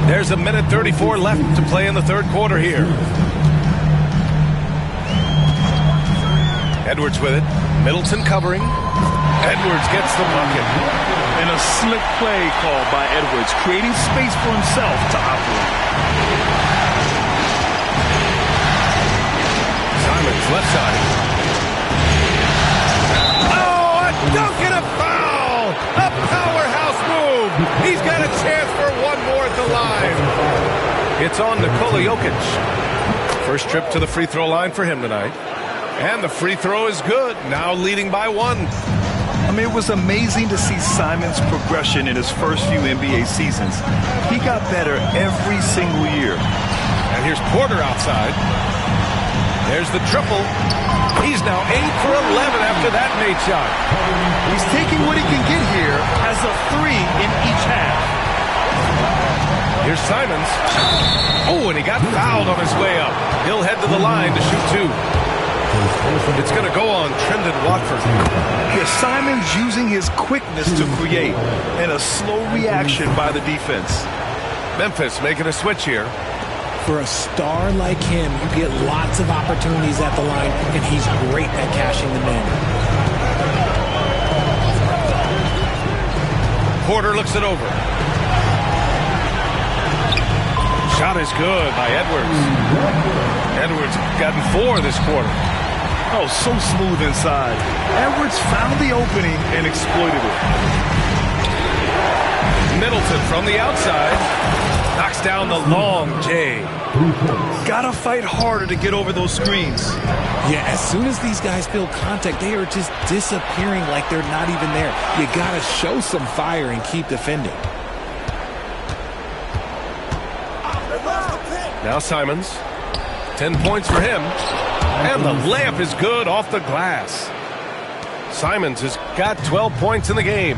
There's 1:34 left to play in the third quarter here. Edwards with it. Middleton covering. Edwards gets the bucket. And a slick play called by Edwards, creating space for himself to operate. Simons left side. Oh, a dunk and a foul! A powerhouse move! He's got a chance for one more at the line. It's on Nikola Jokic. First trip to the free throw line for him tonight. And the free throw is good. Now leading by 1. I mean, it was amazing to see Simon's progression in his first few NBA seasons. He got better every single year. And here's Porter outside. There's the triple. He's now 8 for 11 after that made shot. He's taking what he can get here as a 3 in each half. Here's Simons. Oh, and he got fouled on his way up. He'll head to the line to shoot 2. It's going to go on Trendon Watford. Yeah, Simons using his quickness to create and a slow reaction by the defense. Memphis making a switch here. For a star like him, you get lots of opportunities at the line, and he's great at cashing them in. Porter looks it over. Shot is good by Edwards. Edwards gotten 4 this quarter. Oh, so smooth inside. Edwards found the opening and exploited it. Middleton from the outside knocks down the long J. Gotta fight harder to get over those screens. Yeah, as soon as these guys feel contact, they are just disappearing like they're not even there. You gotta show some fire and keep defending. Now Simons. 10 points for him. And the layup is good off the glass. Simons has got 12 points in the game.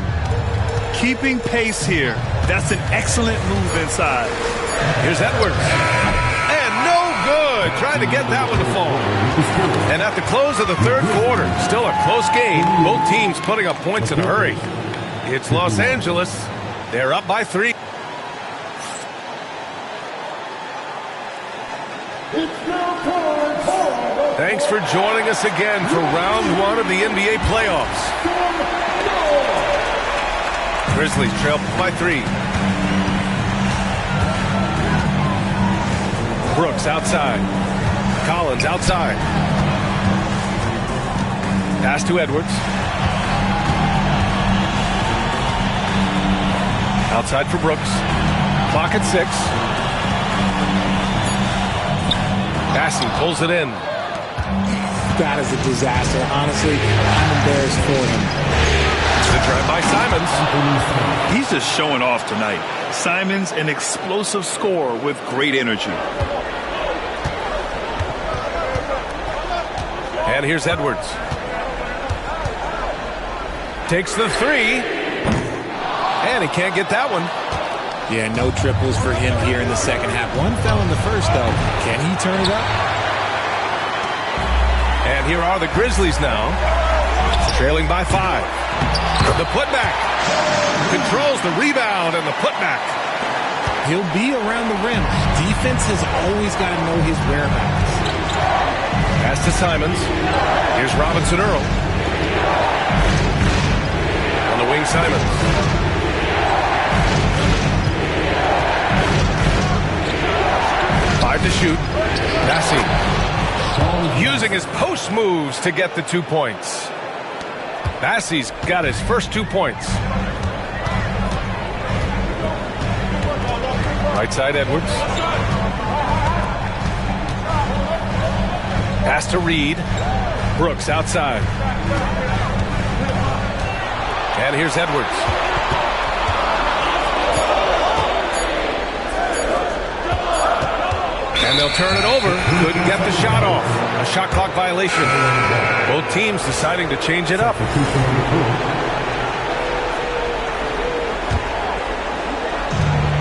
Keeping pace here. That's an excellent move inside. Here's Edwards. And no good. Trying to get that one to fall. And at the close of the third quarter, still a close game. Both teams putting up points in a hurry. It's Los Angeles. They're up by 3. Thanks for joining us again for round 1 of the NBA playoffs. Grizzlies trail by 3. Brooks outside. Collins outside. Pass to Edwards. Outside for Brooks. Clock at 6. Bassey pulls it in. That is a disaster. Honestly, I'm embarrassed for him. Good drive by Simons. He's just showing off tonight. Simons, an explosive scorer with great energy. And here's Edwards. Takes the 3. And he can't get that one. Yeah, no triples for him here in the second half. One fell in the first, though. Can he turn it up? And here are the Grizzlies now, trailing by 5. The putback. Controls the rebound and the putback. He'll be around the rim. Defense has always got to know his whereabouts. Pass to Simons. Here's Robinson Earl. On the wing, Simons. To shoot. Bassey using his post moves to get the 2 points. Bassey's got his first 2 points. Right side, Edwards. Pass to Reed. Brooks outside. And here's Edwards. And they'll turn it over. Couldn't get the shot off. A shot clock violation. Both teams deciding to change it up.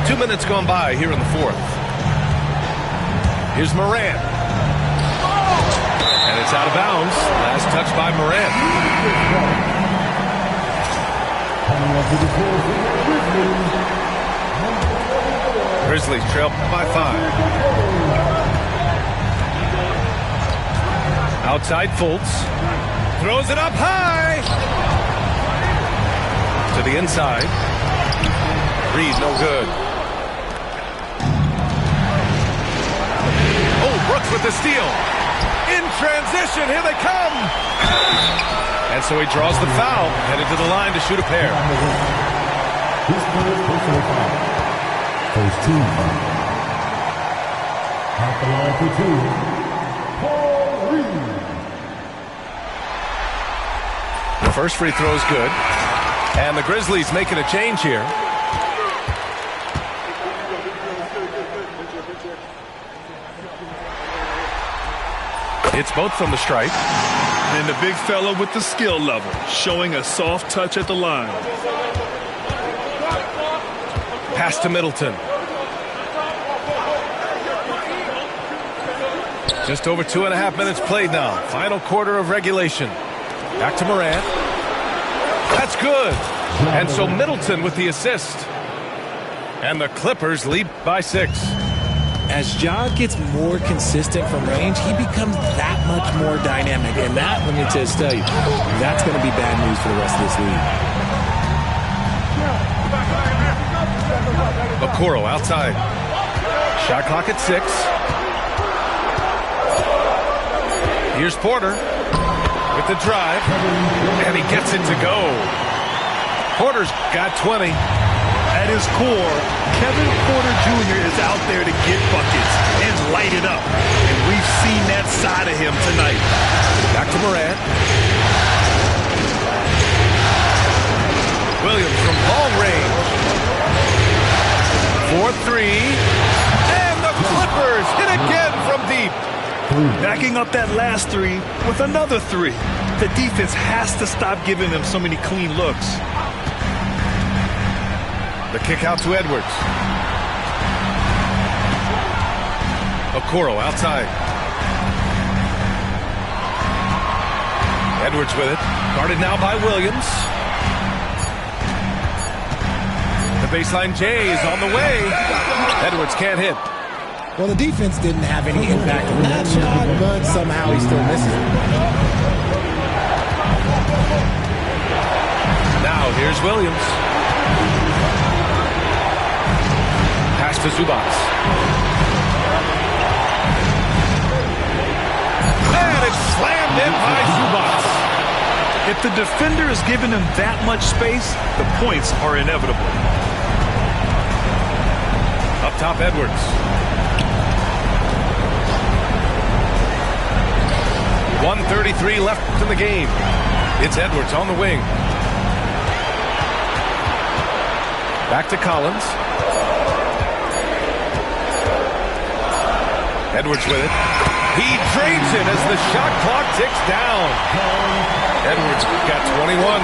Two minutes gone by here in the fourth. Here's Morant. And it's out of bounds. Last touch by Morant. Grizzlies trail by 5. Outside Fultz. Throws it up high. To the inside. Reed, no good. Oh, Brooks with the steal. In transition, here they come. And so he draws the foul, headed to the line to shoot a pair. First team foul. At the line for 2, Paul Reed. The first free throw is good. And the Grizzlies making a change here. It's both from the stripe. And the big fella with the skill level, showing a soft touch at the line. Pass to Middleton. Just over 2.5 minutes played now. Final quarter of regulation. Back to Morant. That's good. And so Middleton with the assist. And the Clippers lead by 6. As Ja gets more consistent from range, he becomes that much more dynamic. And that, let me just tell you, that's going to be bad news for the rest of this league. Okoro outside. Shot clock at 6. Here's Porter with the drive, and he gets it to go. Porter's got 20. At his core, Kevin Porter Jr. is out there to get buckets and light it up. And we've seen that side of him tonight. Back to Morant. Williams from long range. 4-3. And the Clippers hit again from deep. Backing up that last 3 with another 3. The defense has to stop giving them so many clean looks. The kick out to Edwards. Okoro outside. Edwards with it. Guarded now by Williams. The baseline J is on the way. Edwards can't hit. Well, the defense didn't have any impact on that shot, but somehow he still misses it. Now here's Williams. Pass to Zubac. And it's slammed in by Zubac. If the defender is giving him that much space, the points are inevitable. Up top, Edwards. 1:33 left in the game. It's Edwards on the wing. Back to Collins. Edwards with it. He drains it as the shot clock ticks down. Edwards got 21.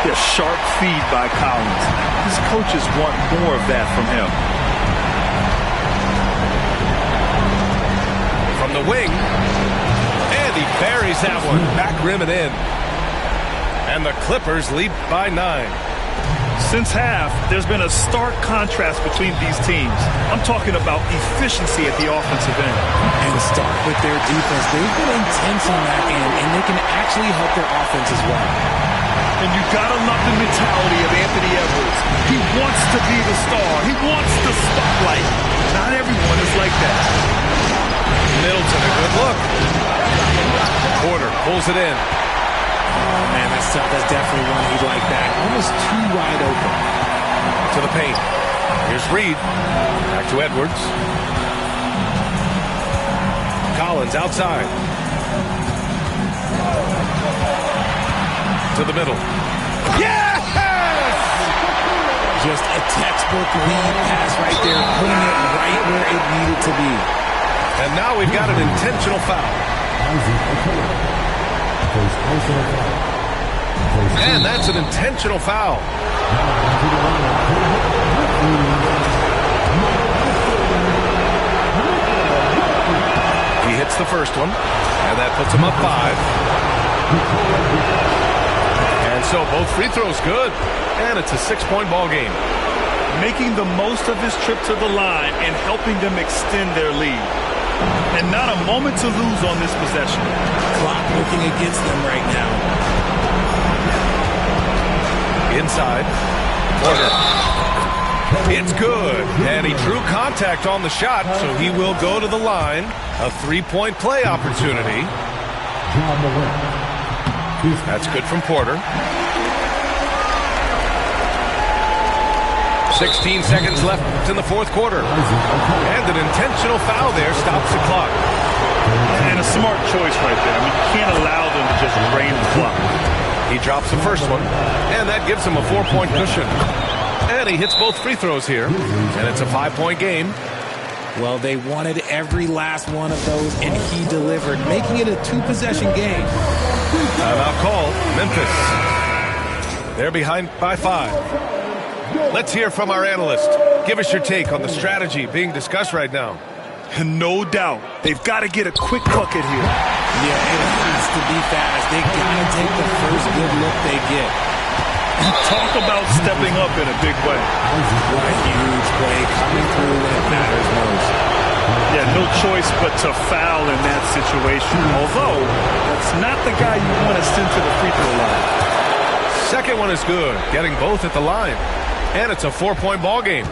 A sharp feed by Collins. His coaches want more of that from him. From the wing. And he buries that one. Back rim and in. And the Clippers lead by 9. Since half, there's been a stark contrast between these teams. I'm talking about efficiency at the offensive end. And start with their defense. They've been intense on that end, and they can actually help their offense as well. And you gotta love the mentality of Anthony Edwards. He wants to be the star. He wants the spotlight. Not everyone is like that. Middleton, a good look. Porter pulls it in. Oh, man, that's definitely one he'd like that. Almost too wide open. To the paint. Here's Reed. Back to Edwards. Collins outside. To the middle. Yes! Just a textbook lead pass right there, putting it right where it needed to be. And now we've got an intentional foul. And that's an intentional foul. He hits the first one, and that puts him up 5. And so both free throws good, and it's a 6-point ball game. Making the most of his trip to the line and helping them extend their lead. And not a moment to lose on this possession. Clock working against them right now. Inside. Porter. It's good. And he drew contact on the shot, so he will go to the line. A 3-point play opportunity. That's good from Porter. 16 seconds left in the fourth quarter. And an intentional foul there stops the clock. And a smart choice right there. I mean, you can't allow them to just drain the clock. He drops the first one, and that gives him a 4-point cushion. And he hits both free throws here, and it's a 5-point game. Well, they wanted every last one of those, and he delivered, making it a 2-possession game. Timeout call, Memphis. They're behind by 5. Let's hear from our analyst. Give us your take on the strategy being discussed right now. No doubt. They've got to get a quick bucket here. Yeah, it has to be fast. They got to take the first good look they get. Talk about stepping up in a big way. What a huge play coming through when it matters most. Yeah, no choice but to foul in that situation. Although, that's not the guy you want to send to the free throw line. Second one is good, getting both at the line. And it's a 4-point ball game.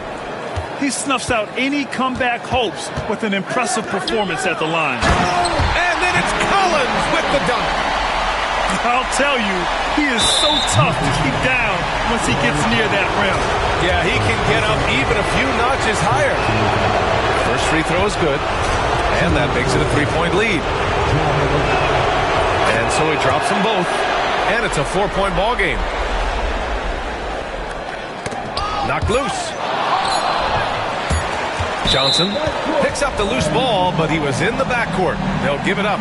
He snuffs out any comeback hopes with an impressive performance at the line. And then it's Collins with the dunk. I'll tell you, he is so tough to keep down once he gets near that rim. Yeah, he can get up even a few notches higher. First free throw is good, and that makes it a 3-point lead. And so he drops them both, and it's a 4-point ball game. Knocked loose. Johnson picks up the loose ball, but he was in the backcourt. They'll give it up.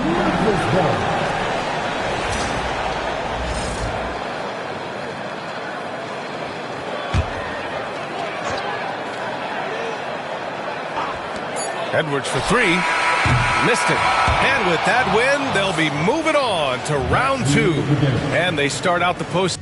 Edwards for three. Missed it. And with that win, they'll be moving on to round 2. And they start out the post.